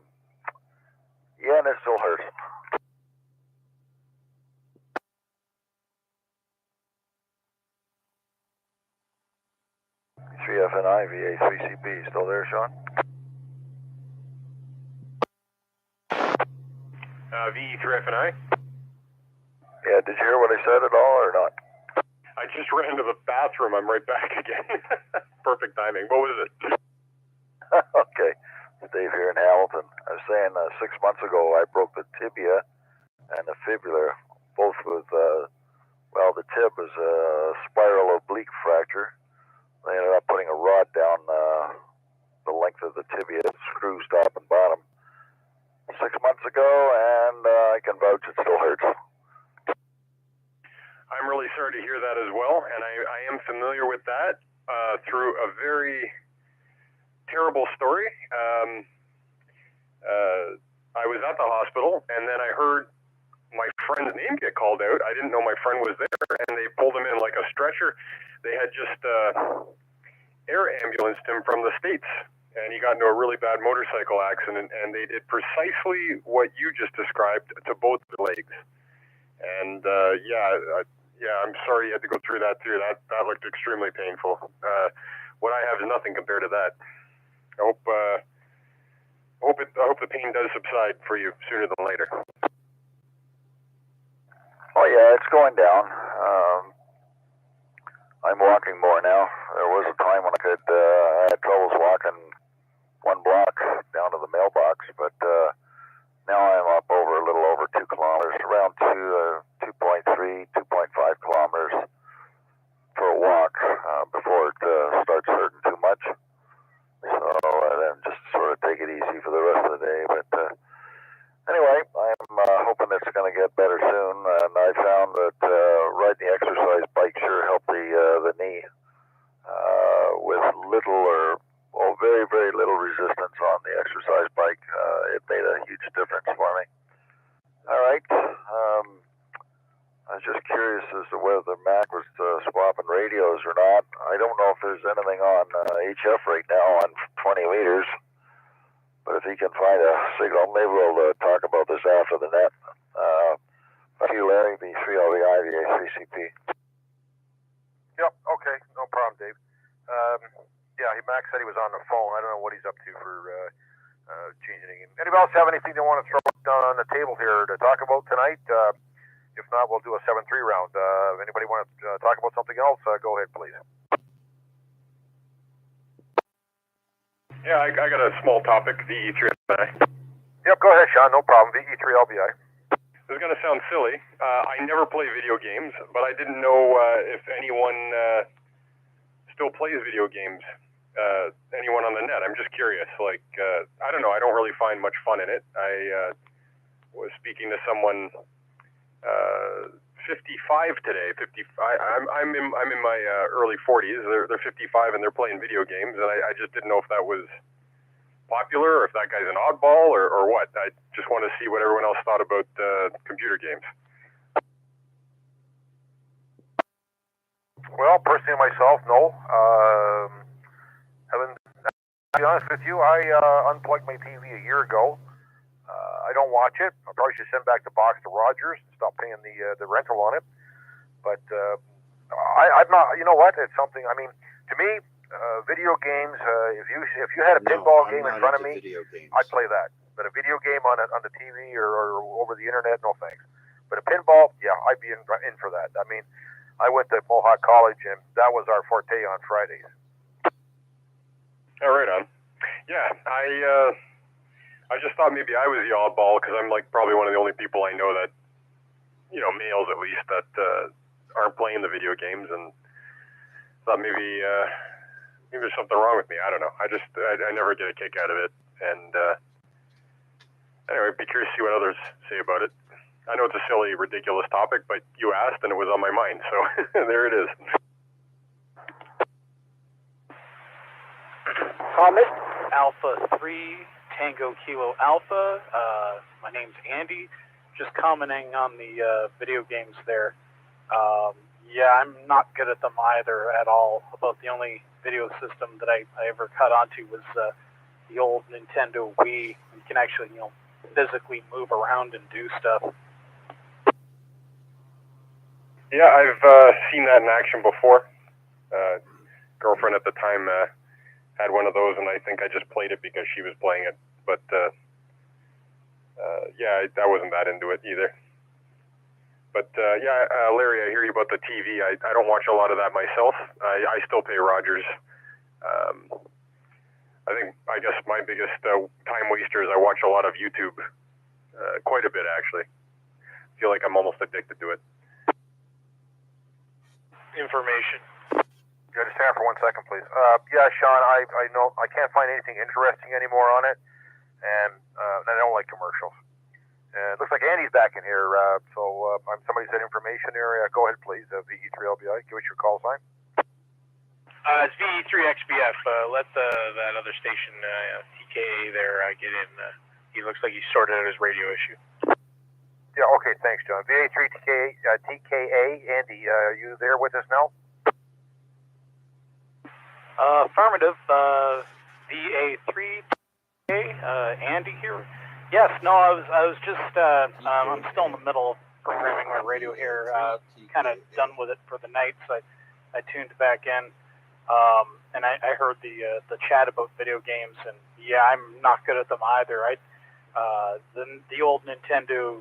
yeah, and it still hurts. VFNI, VA3CP, still there, Sean? VE3FNI? Yeah, did you hear what I said at all, or not? I just ran to the bathroom. I'm right back again. Perfect timing. What was it? Okay, Dave here in Hamilton. I was saying 6 months ago I broke the tibia and the fibula, both with, the tib was a spiral oblique fracture. They ended up putting a rod down the length of the tibia, screws top and bottom, 6 months ago, and I can vouch it still hurts. I'm really sorry to hear that as well, and I am familiar with that through a very terrible story. I was at the hospital, and then I heard my friend's name get called out. I didn't know my friend was there, and they pulled him in like a stretcher. They had just air ambulanced him from the States, and he got into a really bad motorcycle accident, and they did precisely what you just described to both the legs. And I'm sorry you had to go through that too. That looked extremely painful. What I have is nothing compared to that. I hope the pain does subside for you sooner than later. Oh yeah, it's going down. I'm walking more now. There was a time when I had troubles walking 1 block down to the mailbox, but now I'm up over a little over 2 kilometers, around 2.3, 2.5 kilometers for a walk before it starts hurting too much. So then just sort of take it easy for the rest of the day. But anyway, I'm hoping it's going to get better soon. And I found that riding the exercise bike sure helped the knee with little or very, very little resistance on the exercise bike. It made a huge difference for me. All right. I was just curious as to whether Mac was swapping radios or not. I don't know if there's anything on HF right now on 20 meters, but if he can find a signal, maybe we'll talk about this after the net. Thank you, Larry, V3LVI, VA3CP. Yep, okay, no problem, Dave. Yeah, Max said he was on the phone. I don't know what he's up to for changing it. Anybody else have anything they want to throw down on the table here to talk about tonight? If not, we'll do a 7-3 round. Anybody want to talk about something else? Go ahead, please. Yeah, I got a small topic, VE3LBI. Yep, go ahead, Sean. No problem. VE3LBI. This is going to sound silly. I never play video games, but I didn't know if anyone still plays video games. Anyone on the net. I'm just curious. Like, I don't know. I don't really find much fun in it. I was speaking to someone 55 today. 55. I'm in my early 40s. They're 55 and they're playing video games, and I just didn't know if that was popular or if that guy's an oddball or what. I just want to see what everyone else thought about computer games. Well, personally myself, no. To be honest with you, I unplugged my TV a year ago. I don't watch it. I probably should send back the box to Rogers and stop paying the rental on it. But I'm not. You know what? It's something. I mean, to me, video games. If you had a pinball game in front of me, I'd play that. But a video game on the TV or over the internet, no thanks. But a pinball, yeah, I'd be in for that. I mean, I went to Mohawk College, and that was our forte on Fridays. All right, on. Yeah, I just thought maybe I was the oddball because I'm like probably one of the only people I know that, you know, males at least, that aren't playing the video games, and thought maybe there's something wrong with me. I don't know. I never get a kick out of it, and anyway, I'd be curious to see what others say about it. I know it's a silly, ridiculous topic, but you asked and it was on my mind, so there it is. Thomas, Alpha 3, Tango Kilo Alpha. My name's Andy. Just commenting on the video games there. Yeah, I'm not good at them either at all. About the only video system that I ever cut onto was the old Nintendo Wii. You can actually, physically move around and do stuff. Yeah, I've seen that in action before. Girlfriend at the time had one of those, and I think I just played it because she was playing it. But yeah, I wasn't that into it either. But yeah, Larry, I hear you about the TV. I don't watch a lot of that myself. I still pay Rogers. I guess my biggest time waster is I watch a lot of YouTube. Quite a bit, actually. I feel like I'm almost addicted to it. Information. Yeah, just hang on for 1 second, please. Yeah, Sean, I know I can't find anything interesting anymore on it, and I don't like commercials. It looks like Andy's back in here, so somebody said information area. Go ahead, please. VE3LBI, give us your call sign. It's VE3XBF. Let that other station, TKA there, get in. He looks like he sorted out his radio issue. Yeah, okay, thanks, John. VA3TKA, Andy, are you there with us now? Affirmative. VA3TKA, Andy here. Yes, no, I was just, I'm still in the middle of programming my radio here, kind of done with it for the night, so I tuned back in, and I heard the chat about video games, and yeah, I'm not good at them either. The old Nintendo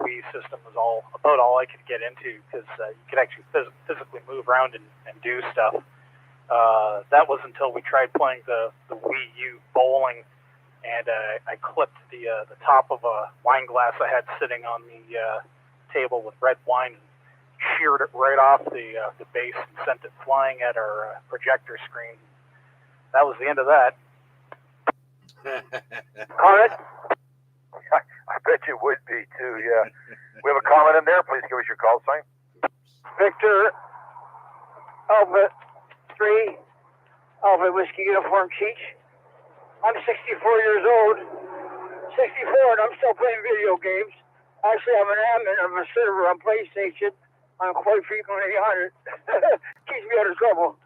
Wii system was about all I could get into because you could actually physically move around and do stuff. That was until we tried playing the Wii U bowling, and I clipped the top of a wine glass I had sitting on the table with red wine and sheared it right off the base and sent it flying at our projector screen. That was the end of that. Comment? I bet you would be too, yeah. We have a comment in there. Please give us your call sign. Victor Alpha 3 Alpha Whiskey Uniform Cheech. I'm 64 years old. 64 and I'm still playing video games. Actually, I'm an admin of a server on PlayStation. I'm quite frequently on it. Keeps me out of trouble.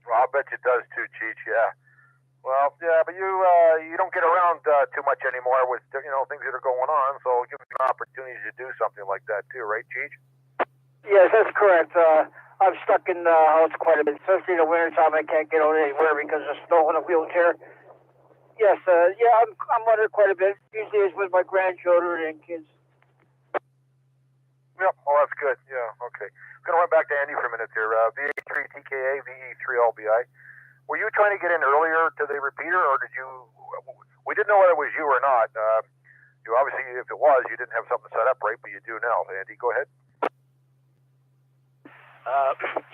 Well, I'll bet you does too, Cheech, yeah. Well, yeah, but you don't get around too much anymore with, things that are going on, so it gives you an opportunity to do something like that too, right, Cheech? Yes, that's correct. I'm stuck in the house quite a bit, especially in the wintertime. I can't get out anywhere because of snow and a wheelchair. Yes, I'm on it quite a bit. Usually it's with my grandchildren and kids. Yep, well, that's good. Yeah, okay. I'm going to run back to Andy for a minute here. VA3 TKA, VE3 LBI. Were you trying to get in earlier to the repeater, or did you... We didn't know whether it was you or not. You obviously, if it was, you didn't have something set up right, but you do now. Andy, go ahead.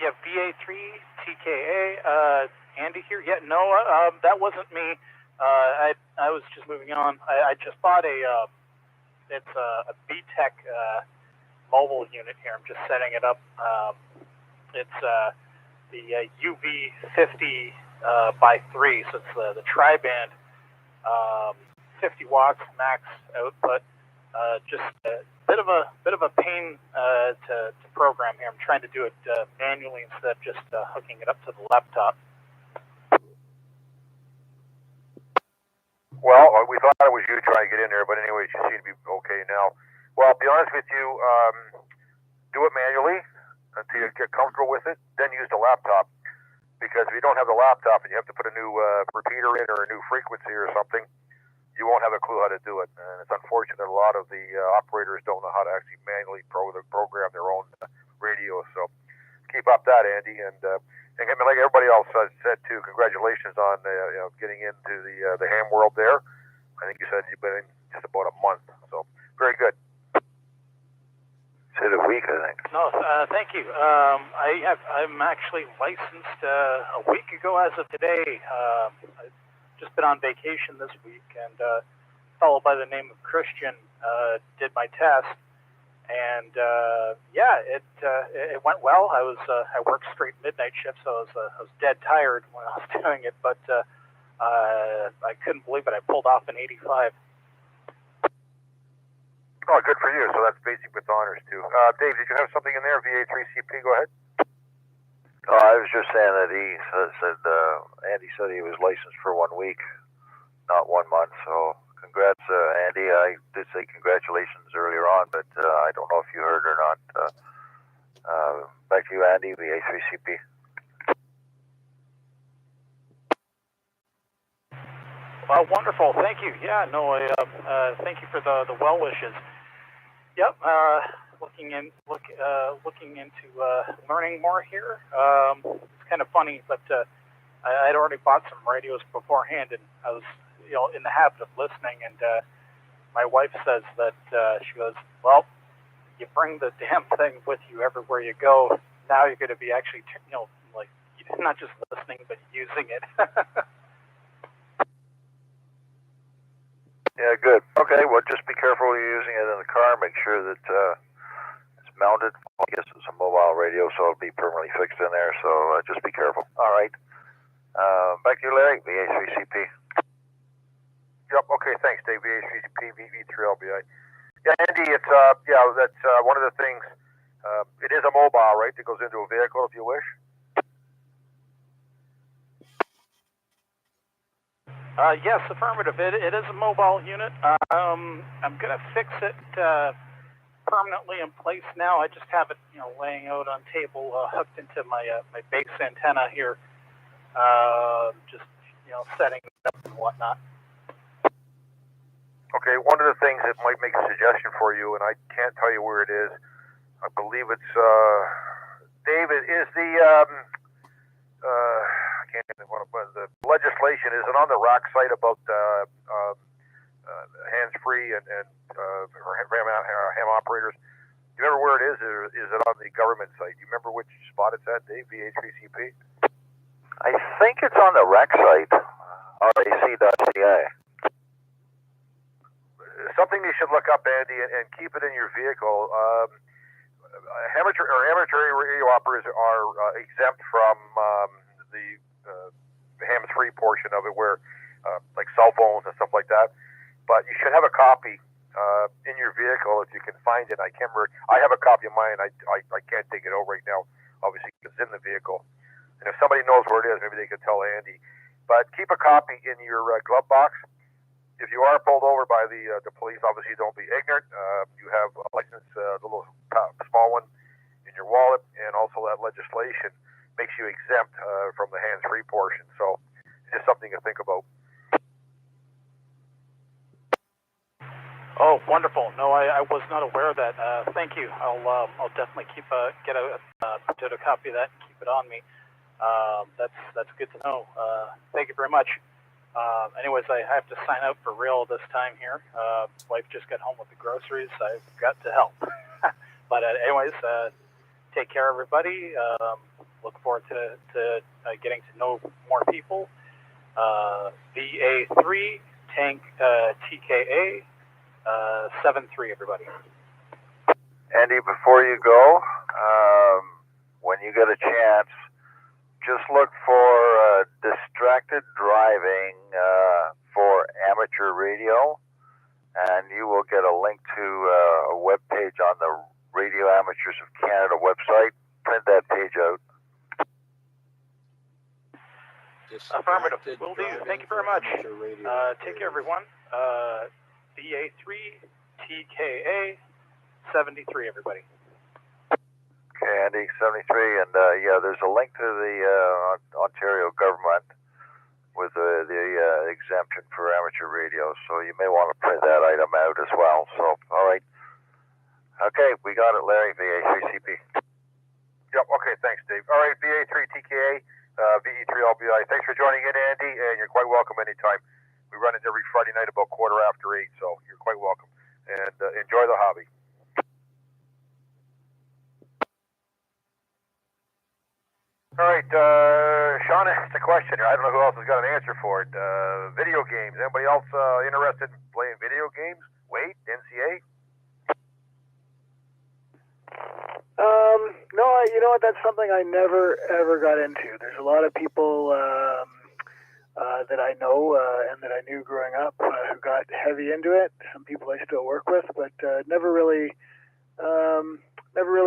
Yeah, VA3 TKA, Andy here. Yeah, no, that wasn't me. I was just moving on. I just bought it's a BTEC mobile unit here. I'm just setting it up. It's the UV50 by 3, so it's the tri-band, 50 watts max output. Just a bit of a pain to program here. I'm trying to do it manually instead of just hooking it up to the laptop. Well, we thought it was you trying to get in there, but anyways, you seem to be okay now. Well, I'll be honest with you, do it manually until you get comfortable with it, then use the laptop. Because if you don't have the laptop and you have to put a new repeater in or a new frequency or something, you won't have a clue how to do it. And it's unfortunate that a lot of the operators don't know how to actually manually program their own radio. So keep up that, Andy. And like everybody else has said too, congratulations on getting into the ham world there. I think you said you've been in just about a month. So very good. Said a week, I think. No, thank you. I'm actually licensed a week ago as of today. I've just been on vacation this week, and a fellow by the name of Christian did my test, and it went well. I worked straight midnight shifts, so I was dead tired when I was doing it, but I couldn't believe it. I pulled off an 85. Oh, good for you. So that's basic with honors, too. Dave, did you have something in there? VA3CP, go ahead. Oh, I was just saying that Andy said he was licensed for 1 week, not 1 month. So congrats, Andy. I did say congratulations earlier on, but I don't know if you heard or not. Back to you, Andy, VA3CP. Well, wonderful. Thank you. Yeah, no, thank you for the well wishes. Yep. Looking into learning more here. It's kind of funny, but I'd already bought some radios beforehand, and I was, in the habit of listening. And my wife says that she goes, "Well, you bring the damn thing with you everywhere you go. Now you're going to be actually, like not just listening, but using it." Yeah, good. Okay, well, just be careful when you're using it in the car. Make sure that it's mounted. I guess it's a mobile radio, so it'll be permanently fixed in there, so just be careful. All right. Back to you, Larry, VA3CP. Yep, okay, thanks, Dave. VA3CP, VE3LBI. Yeah, Andy, it's, that's one of the things. It is a mobile, right, that goes into a vehicle, if you wish? Yes, affirmative. It is a mobile unit. I'm going to fix it permanently in place now. I just have it, laying out on table, hooked into my my base antenna here. Just setting it up and whatnot. Okay, one of the things that might make a suggestion for you, and I can't tell you where it is. I believe it's David. Is the I can't think what the legislation is it on the RAC site about hands-free and ham operators? Do you remember where it is, or is it on the government site? Do you remember which spot it's at, Dave? VA3CP. I think it's on the REC site, RAC.ca. Something you should look up, Andy, and keep it in your vehicle. Amateur radio operators are exempt from the hands-free portion of it, where like cell phones and stuff like that. But you should have a copy in your vehicle if you can find it. I can't remember. I have a copy of mine. I can't take it out right now. Obviously, it's in the vehicle. And if somebody knows where it is, maybe they can tell Andy. But keep a copy in your glove box. If you are pulled over by the police, obviously don't be ignorant. You have a license, the little small one, in your wallet, and also that legislation makes you exempt from the hands-free portion. So it's just something to think about. Oh, wonderful! No, I was not aware of that. Thank you. I'll definitely get a copy of that and keep it on me. That's good to know. Thank you very much. Anyways, I have to sign out for real this time here. Wife just got home with the groceries. I've got to help. But anyways, take care, everybody. Look forward to getting to know more people. VA3 Tank TKA 73, everybody. Andy, before you go, when you get a chance, just look for distracted driving for amateur radio, and you will get a link to a web page on the Radio Amateurs of Canada website. Print that page out. Affirmative. Will do. Thank you very much. Take care, everyone. VA3 TKA 73, everybody. Okay, Andy, 73, and yeah, there's a link to the Ontario government with the exemption for amateur radio, so you may want to print that item out as well. So, all right. Okay, we got it, Larry, VA3CP. Yep, okay, thanks, Dave. All right, VA3TKA, VE3LBI. Thanks for joining in, Andy, and you're quite welcome anytime. We run it every Friday night about 8:15, so you're quite welcome. And enjoy the hobby. All right, Sean asked a question here. I don't know who else has got an answer for it. Video games. Anybody else interested in playing video games? Wade, NCA? No, you know what? That's something I never ever got into. There's a lot of people that I know and that I knew growing up who got heavy into it. Some people I still work with, but never really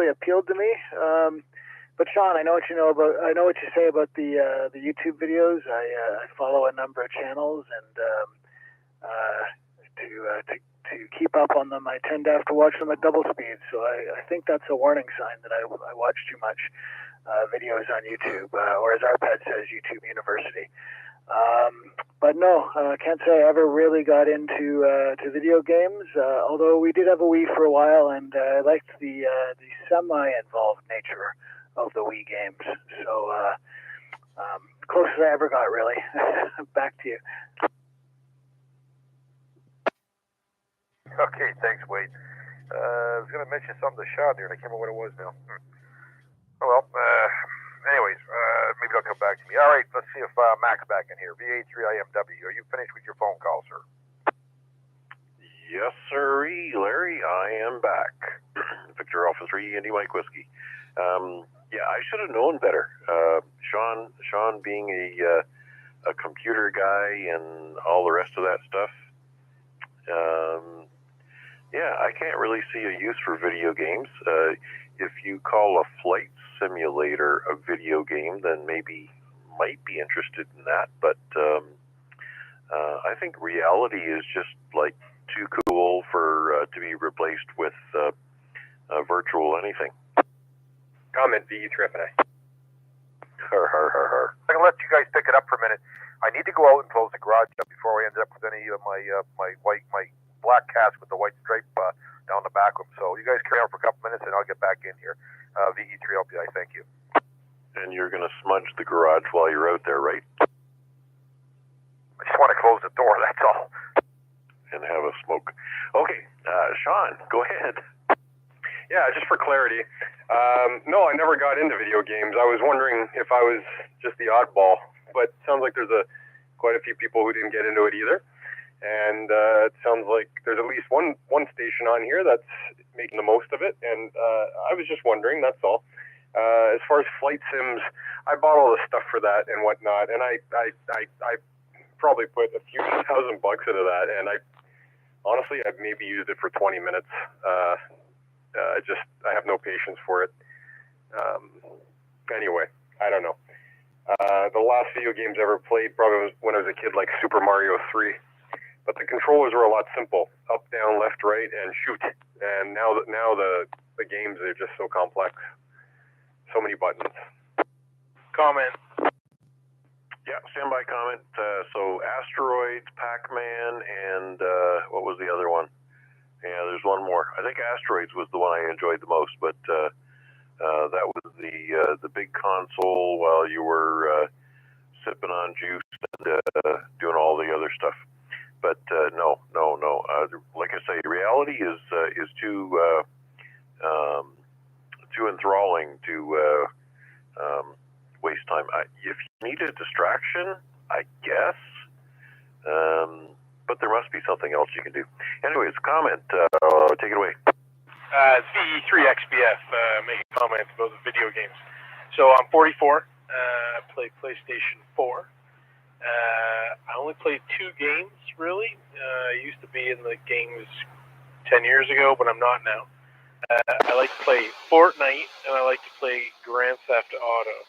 appealed to me. But Sean, I know what you know about. I know what you say about the YouTube videos. I follow a number of channels, and to keep up on them, I tend to have to watch them at double speed. So I think that's a warning sign that I watch too much videos on YouTube, or as Arpad says, YouTube University. But no, I can't say I ever really got into to video games. Although we did have a Wii for a while, and I liked the semi-involved nature of the Wii games. So closest I ever got, really. Back to you. Okay, thanks, Wade. I was going to mention something to Sean there, and I can't remember what it was now. Oh, well, anyways, maybe they'll come back to me. All right, let's see if Mac's back in here. VA3IMW, are you finished with your phone call, sir? Yes, sirree, Larry, I am back. Victor Alpha 3, Indy Mike Whiskey. Yeah, I should have known better. Sean being a computer guy and all the rest of that stuff. Yeah, I can't really see a use for video games. If you call a flight simulator a video game, then maybe might be interested in that. But I think reality is just like too cool for to be replaced with virtual anything. Comment VE3FNA. I'm going to let you guys pick it up for a minute. I need to go out and close the garage up before I end up with any of my black cask with the white stripe down the back of them. So you guys carry on for a couple minutes, and I'll get back in here. VE3LPI, thank you. And you're going to smudge the garage while you're out there, right? I just want to close the door, that's all. And have a smoke. Okay, Sean, go ahead. Yeah, just for clarity. No, I never got into video games. I was wondering if I was just the oddball, but it sounds like there's quite a few people who didn't get into it either. And it sounds like there's at least one station on here that's making the most of it. And I was just wondering, that's all. As far as flight sims, I bought all the stuff for that and whatnot, and I probably put a few $1,000 into that, and honestly, I've maybe used it for 20 minutes. I have no patience for it. Anyway, I don't know. The last video games I ever played probably was when I was a kid, like Super Mario 3. But the controllers were a lot simple: up, down, left, right, and shoot. And now the games are just so complex. So many buttons. Comment. Yeah, standby comment. So Asteroids, Pac-Man, and what was the other one? Yeah, there's one more. I think Asteroids was the one I enjoyed the most, but that was the big console while you were sipping on juice and doing all the other stuff. But no. Like I say, reality is too enthralling to waste time. If you need a distraction, I guess. But there must be something else you can do. Anyways, comment. Take it away. VE3XBF making comments about the video games. So I'm 44. I play PlayStation 4. I only played 2 games, really. I used to be in the games 10 years ago, but I'm not now. I like to play Fortnite, and I like to play Grand Theft Auto.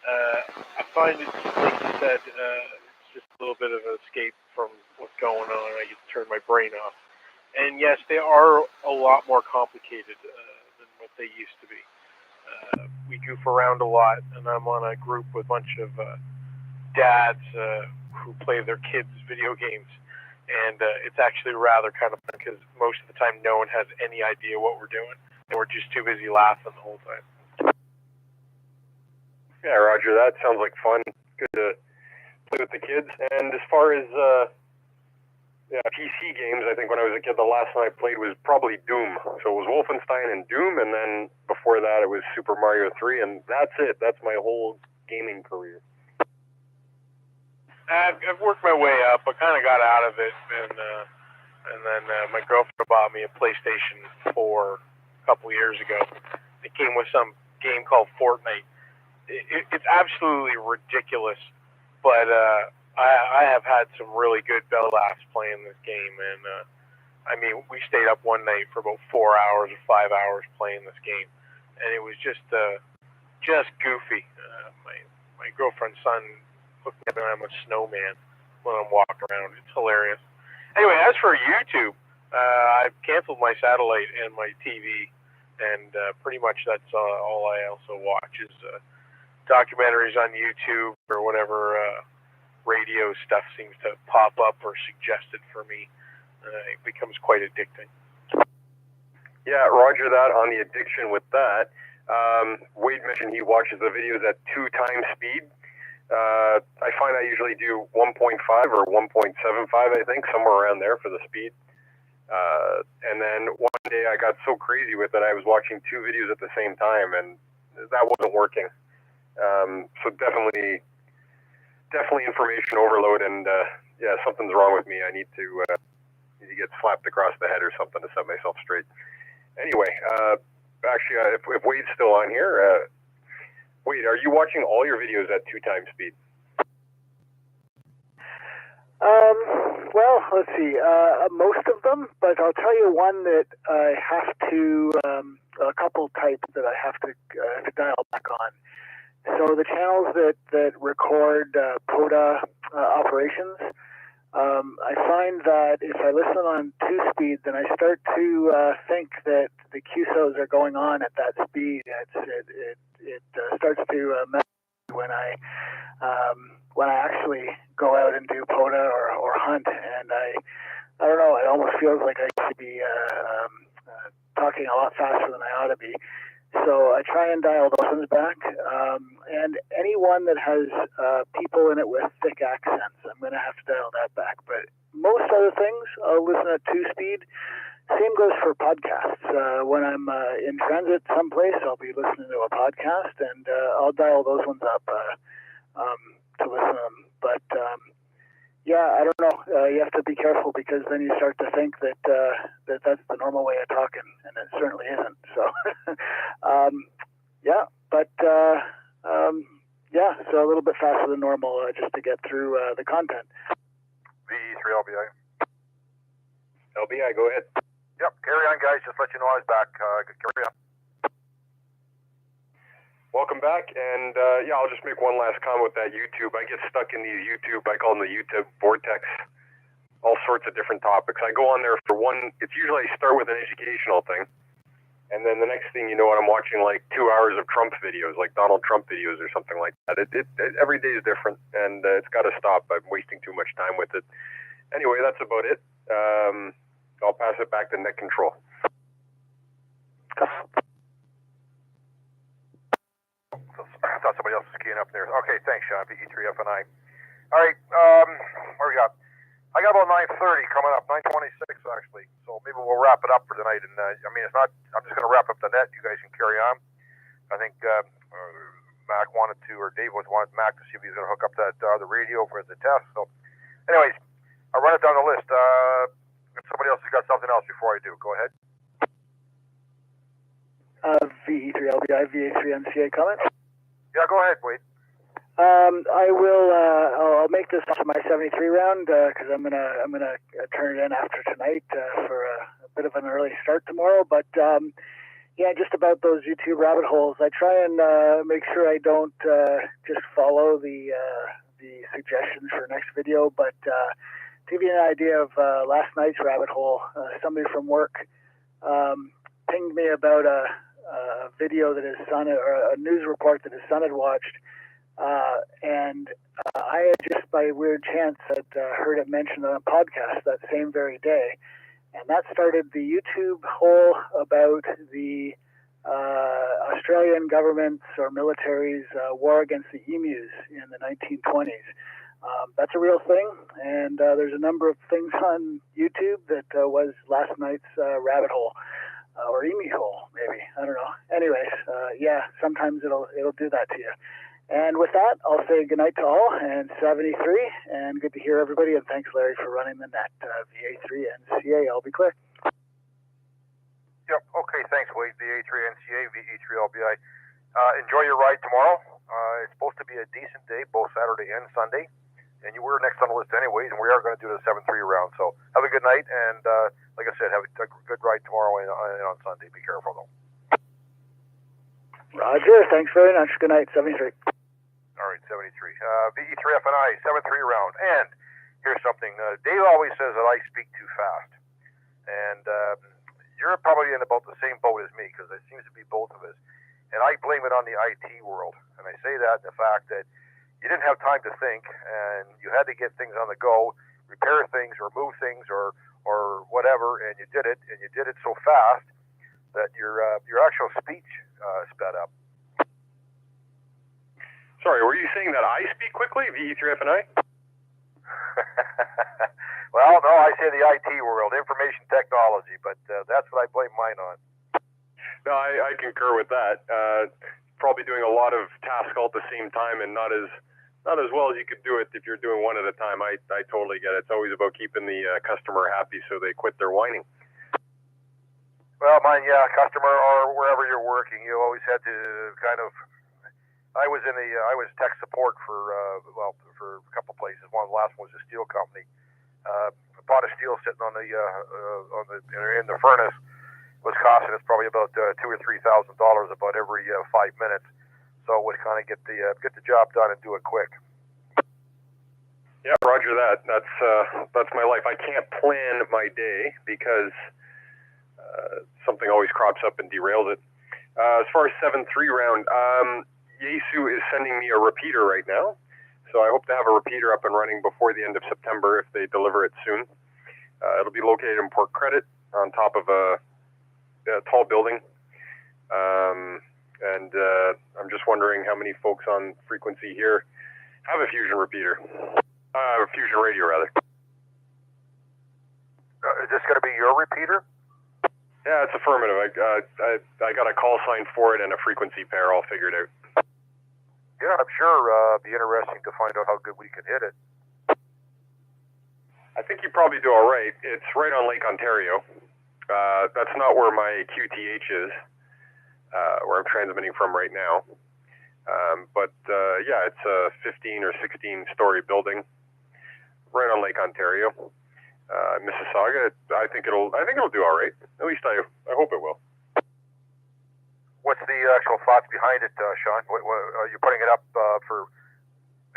I find it, like you said, it's just a little bit of an escape from what's going on. I get to turn my brain off. And yes, they are a lot more complicated than what they used to be. We goof around a lot, and I'm on a group with a bunch of dads who play their kids' video games. And it's actually rather kind of fun because most of the time no one has any idea what we're doing. And we're just too busy laughing the whole time. Yeah, Roger, that sounds like fun. Good to play with the kids. And as far as PC games, I think when I was a kid, the last one I played was probably Doom. So it was Wolfenstein and Doom, and then before that it was Super Mario 3, and that's it. That's my whole gaming career. I've worked my way up. I kind of got out of it, and then my girlfriend bought me a PlayStation 4 a couple years ago. It came with some game called Fortnite. It's absolutely ridiculous, but I have had some really good belly laughs playing this game, and I mean, we stayed up one night for about 4 hours or 5 hours playing this game, and it was just goofy. My girlfriend's son looking at me like I'm a snowman when I'm walking around. It's hilarious. Anyway, as for YouTube, I've canceled my satellite and my TV, and pretty much that's all I also watch is documentaries on YouTube or whatever radio stuff seems to pop up or suggested for me. It becomes quite addicting. Yeah, Roger that on the addiction with that. Wade mentioned he watches the videos at 2 times speed. I find I usually do 1.5 or 1.75, I think, somewhere around there for the speed. And then one day I got so crazy with it, I was watching 2 videos at the same time, and that wasn't working. So definitely information overload, and yeah, something's wrong with me. I need to get slapped across the head or something to set myself straight. Anyway, actually, if Wade's still on here, Wade, are you watching all your videos at 2 times speed? Well, let's see. Most of them, but I'll tell you one that I have to, a couple types that I have to dial back on. So the channels that record POTA operations, I find that if I listen on 2 speed, then I start to think that the QSOs are going on at that speed. It starts to mess when I actually go out and do POTA or hunt, and I don't know, it almost feels like I should be talking a lot faster than I ought to be. So I try and dial those ones back. And anyone that has people in it with thick accents, I'm going to have to dial that back. But most other things, I'll listen at 2-speed. Same goes for podcasts. When I'm in transit someplace, I'll be listening to a podcast, and I'll dial those ones up to listen to them. But yeah, I don't know. You have to be careful because then you start to think that that's the normal way of talking, and it certainly isn't. So, yeah, but yeah, so a little bit faster than normal just to get through the content. VE3 LBI. LBI, go ahead. Yep, carry on, guys. Just let you know I was back. Carry on. Welcome back, and yeah, I'll just make one last comment with that YouTube. I get stuck in these YouTube, I call them the YouTube vortex, all sorts of different topics. I go on there for one, it's usually I start with an educational thing, and then the next thing you know, I'm watching like 2 hours of Trump videos, like Donald Trump videos or something like that. Every day is different, and it's got to stop. I'm wasting too much time with it. Anyway, that's about it. I'll pass it back to net control. I thought somebody else was keying up there. Okay, thanks, Sean. VE3FNI. All right, where we got? I got about 9:30 coming up, 9:26 actually. So maybe we'll wrap it up for tonight. And I mean, it's not. I'm just going to wrap up the net. You guys can carry on. I think Mac wanted to, or Dave wanted Mac to see if he was going to hook up that the radio for the test. So, anyways, I'll run it down the list. If somebody else has got something else before I do, go ahead. VE3LBI, VA3NCA comment. Yeah, go ahead, Wade. I will. I'll make this my 73 round because I'm gonna turn it in after tonight for a bit of an early start tomorrow. But yeah, just about those YouTube rabbit holes. I try and make sure I don't just follow the suggestions for next video. But to give you an idea of last night's rabbit hole, somebody from work pinged me about a video that his son, or a news report that his son had watched, and I had just by weird chance had heard it mentioned on a podcast that same very day, and that started the YouTube hole about the Australian government's or military's war against the emus in the 1920s. That's a real thing, and there's a number of things on YouTube that was last night's rabbit hole. Or emu hole, maybe. I don't know. Anyways, yeah, sometimes it'll do that to you. And with that, I'll say goodnight to all, and 73, and good to hear everybody, and thanks, Larry, for running the net. VA3NCA, I'll be clear. Yep, okay, thanks, Wade. VA3NCA, VE3LBI. Enjoy your ride tomorrow. It's supposed to be a decent day, both Saturday and Sunday. And you were next on the list anyways, and we are going to do the 7-3 round. So have a good night, and like I said, have a good ride tomorrow and on Sunday. Be careful, though. Roger, thanks very much. Good night, 73. All right, 73. VE3FNI, 7-3 round. And here's something. Dave always says that I speak too fast. And you're probably in about the same boat as me, because it seems to be both of us. And I blame it on the IT world. And I say that in the fact that you didn't have time to think, and you had to get things on the go, repair things, or move things, or whatever, and you did it so fast that your actual speech sped up. Sorry, were you saying that I speak quickly, VE3FNI? Well, no, I say the IT world, information technology, but that's what I blame mine on. No, I concur with that. Probably doing a lot of tasks all at the same time and not as well as you could do it if you're doing one at a time. I totally get it. It's always about keeping the customer happy so they quit their whining. Well, mine, yeah, customer or wherever you're working, you always had to kind of. I was tech support for a couple places. One of the last one was a steel company. A pot of steel sitting in the furnace was costing us probably about $2,000 or $3,000 about every 5 minutes. So it would kind of get the job done and do it quick. Yeah, roger that. That's my life. I can't plan my day because something always crops up and derails it. As far as 7-3 round, Yaesu is sending me a repeater right now. So I hope to have a repeater up and running before the end of September if they deliver it soon. It'll be located in Port Credit on top of a tall building. And I'm just wondering how many folks on frequency here have a Fusion repeater. Fusion radio, rather. Is this going to be your repeater? Yeah, it's affirmative. I got a call sign for it and a frequency pair all figured out. Yeah, I'm sure it'd be interesting to find out how good we can hit it. I think you probably do all right. It's right on Lake Ontario. That's not where my QTH is, where I'm transmitting from right now. But yeah, it's a 15 or 16 story building right on Lake Ontario. Mississauga, I think it'll do all right. At least I hope it will. What's the actual thoughts behind it, Sean? What, are you putting it up for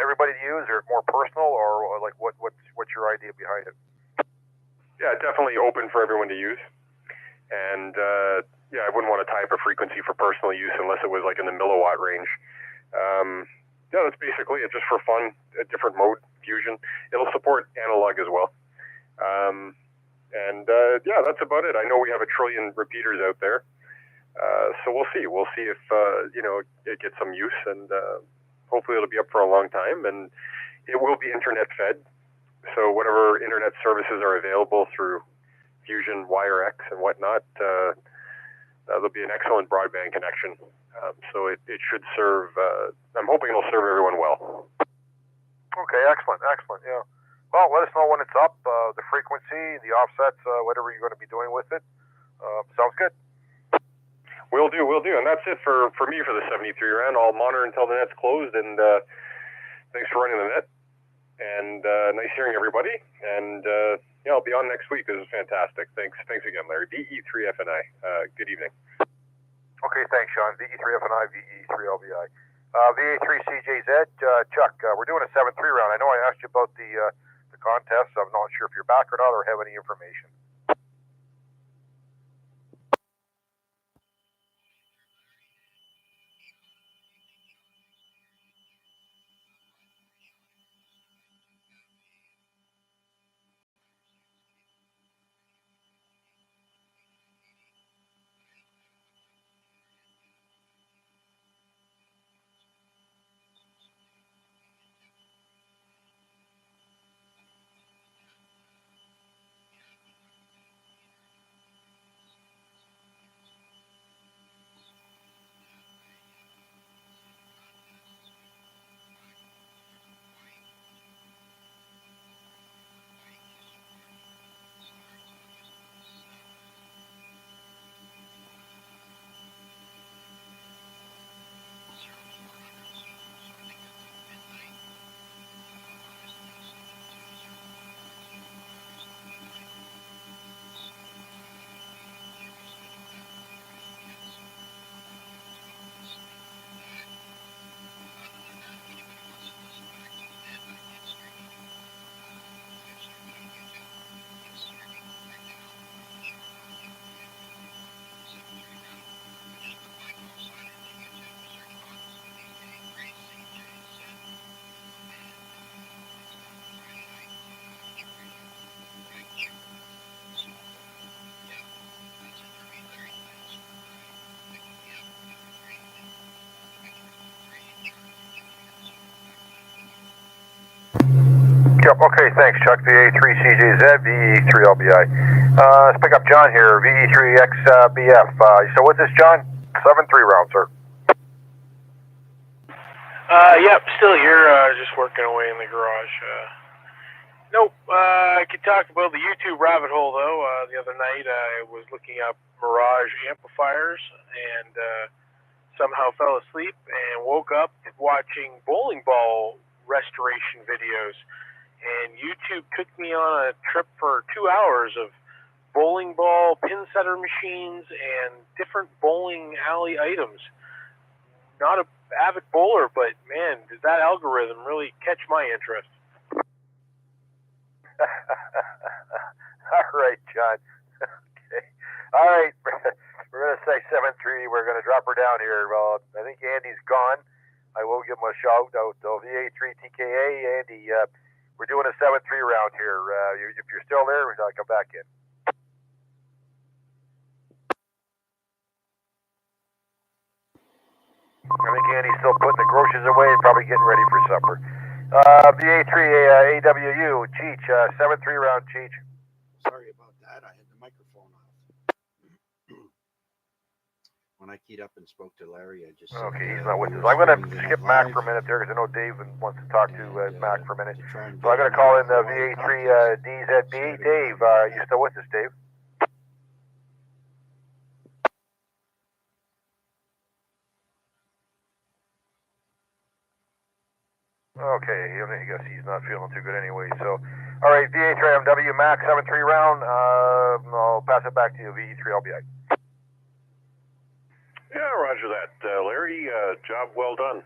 everybody to use, or more personal, or like what's your idea behind it? Yeah, definitely open for everyone to use. And yeah, I wouldn't want to tie up a frequency for personal use unless it was like in the milliwatt range. Yeah, that's basically it, just for fun, a different mode, Fusion. It'll support analog as well. Yeah, that's about it. I know we have 1 trillion repeaters out there. So we'll see. We'll see if, it gets some use, and hopefully it'll be up for a long time, and it will be internet fed. So whatever internet services are available through Fusion, WireX, and whatnot, there'll be an excellent broadband connection. So it should serve, I'm hoping it'll serve everyone well. Okay, excellent, yeah. Well, let us know when it's up, the frequency, the offsets, whatever you're going to be doing with it. Sounds good. Will do. And that's it for me for the 73 round. I'll monitor until the net's closed, and thanks for running the net. And nice hearing everybody. And yeah, I'll be on next week. This is fantastic. Thanks again, Larry. VE3FNI. Good evening. Okay, thanks, Sean. VE3FNI, VE3LBI. VA3CJZ, Chuck, we're doing a 7-3 round. I know I asked you about the contest. I'm not sure if you're back or not, or have any information. Yep, okay, thanks, Chuck. VA3CJZ, VE3LBI. Let's pick up John here, VE3XBF. So what's this, John? 7-3 round, sir. Yep, still here, just working away in the garage. Nope, I could talk about the YouTube rabbit hole, though. The other night I was looking up Mirage amplifiers and somehow fell asleep and woke up watching bowling ball restoration videos. And YouTube took me on a trip for 2 hours of bowling ball pin setter machines and different bowling alley items. Not an avid bowler, but man, did that algorithm really catch my interest. All right, John. Okay. All right, we're going to say 7-3. We're going to drop her down here. Well, I think Andy's gone. I will give him a shout out. VA3TKA, Andy, We're doing a 7-3 round here. If you're still there, come back in. I think Andy's still putting the groceries away and probably getting ready for supper. VA3 AWU, Cheech, 7-3 round, Cheech. Sorry about that. I had the microphone off. When I keyed up and spoke to Larry, I just okay, he's not with us. I'm going to skip Mac for a minute there because I know Dave wants to talk to Mac for a minute. So I'm going to call in VA3 DZB. Dave, you still with us, Dave? Okay, I guess he's not feeling too good anyway. So, all right, VA3MW, Mac 7-3 round. I'll pass it back to you, VE3 LBI. Yeah, roger that. Larry, job well done.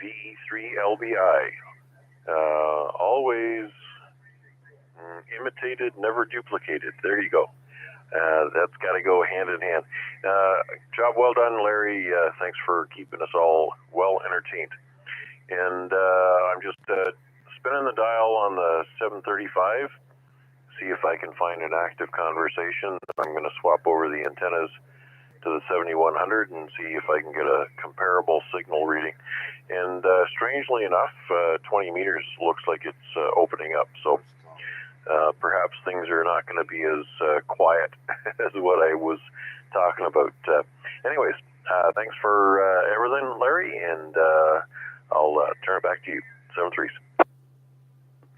VE3 LBI. Always imitated, never duplicated. There you go. That's got to go hand in hand. Job well done, Larry. Thanks for keeping us all well entertained. And I'm just spinning the dial on the 735, see if I can find an active conversation. I'm going to swap over the antennas to the 7100 and see if I can get a comparable signal reading. And strangely enough, 20 meters looks like it's opening up. So perhaps things are not going to be as quiet as what I was talking about. Anyways, thanks for everything, Larry, and I'll turn it back to you. 7-3s.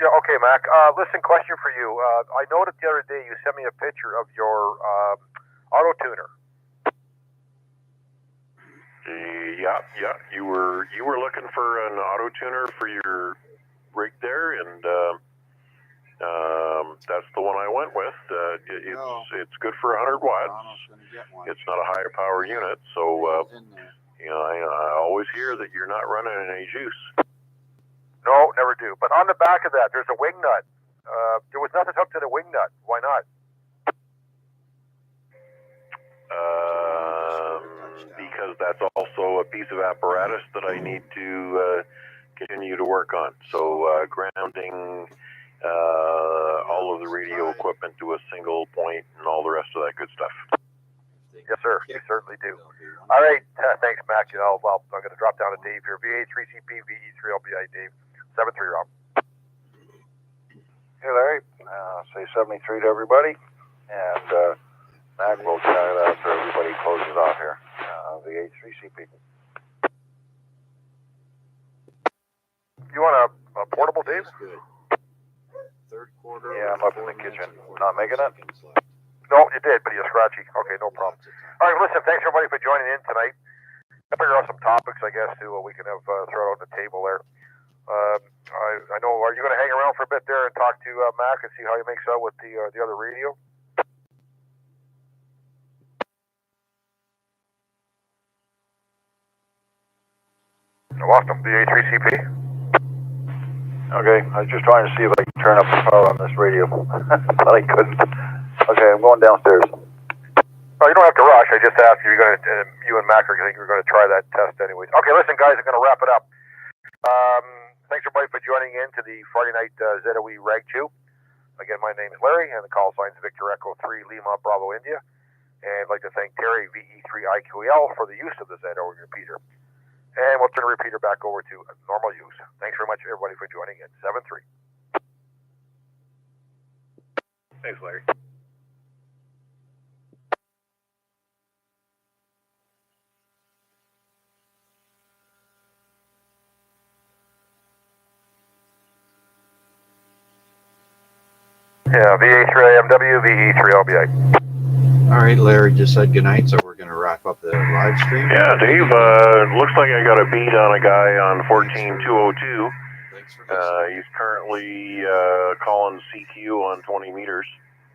Yeah, okay, Mac. Listen, question for you. I noted the other day you sent me a picture of your auto tuner. Yeah. You were looking for an auto tuner for your rig there, and that's the one I went with. It's good for 100 watts. It's not a high power unit, so I always hear that you're not running any juice. No, never do. But on the back of that, there's a wing nut. There was nothing hooked to the wing nut. Why not? Because that's also a piece of apparatus that I need to continue to work on. So grounding all of the radio equipment to a single point and all the rest of that good stuff. Yes, sir. You certainly do. All right. Thanks, Mac. I'm going to drop down to Dave here. VA3CP, VE3LBI, Dave. 7-3, Rob. Hey, Larry. Say 73 to everybody. And Mac will tell you that after everybody closes off here. VA3CP. You want a portable, Dave? Third quarter. Yeah, I'm up in the kitchen. Not making it? No, you did, but you're scratchy. Okay, no problem. All right, listen, thanks everybody for joining in tonight. I'll figure out some topics, I guess, too, we can have thrown out on the table there. I know, are you going to hang around for a bit there and talk to Mac and see how he makes out with the other radio? I lost him, VA3CP. Okay, I was just trying to see if I can turn up the power on this radio, but I couldn't. Okay, I'm going downstairs. Oh, you don't have to rush. I just asked you. You and Mac are going to try that test anyways. Okay, listen, guys, I'm going to wrap it up. Thanks everybody for joining in to the Friday night ZOE Rag Chew. Again, my name is Larry, and the call sign's Victor Echo 3 Lima Bravo India. And I'd like to thank Terry VE3IQL for the use of the ZO repeater. And we'll turn the repeater back over to normal use. Thanks very much, everybody, for joining in. 7-3. Thanks, Larry. Yeah, VA3AMW, VE3LBI. All right, Larry just said goodnight, so we're going to wrap up the live stream. Yeah, Dave, looks like I got a beat on a guy on 14202. He's currently calling CQ on 20 meters.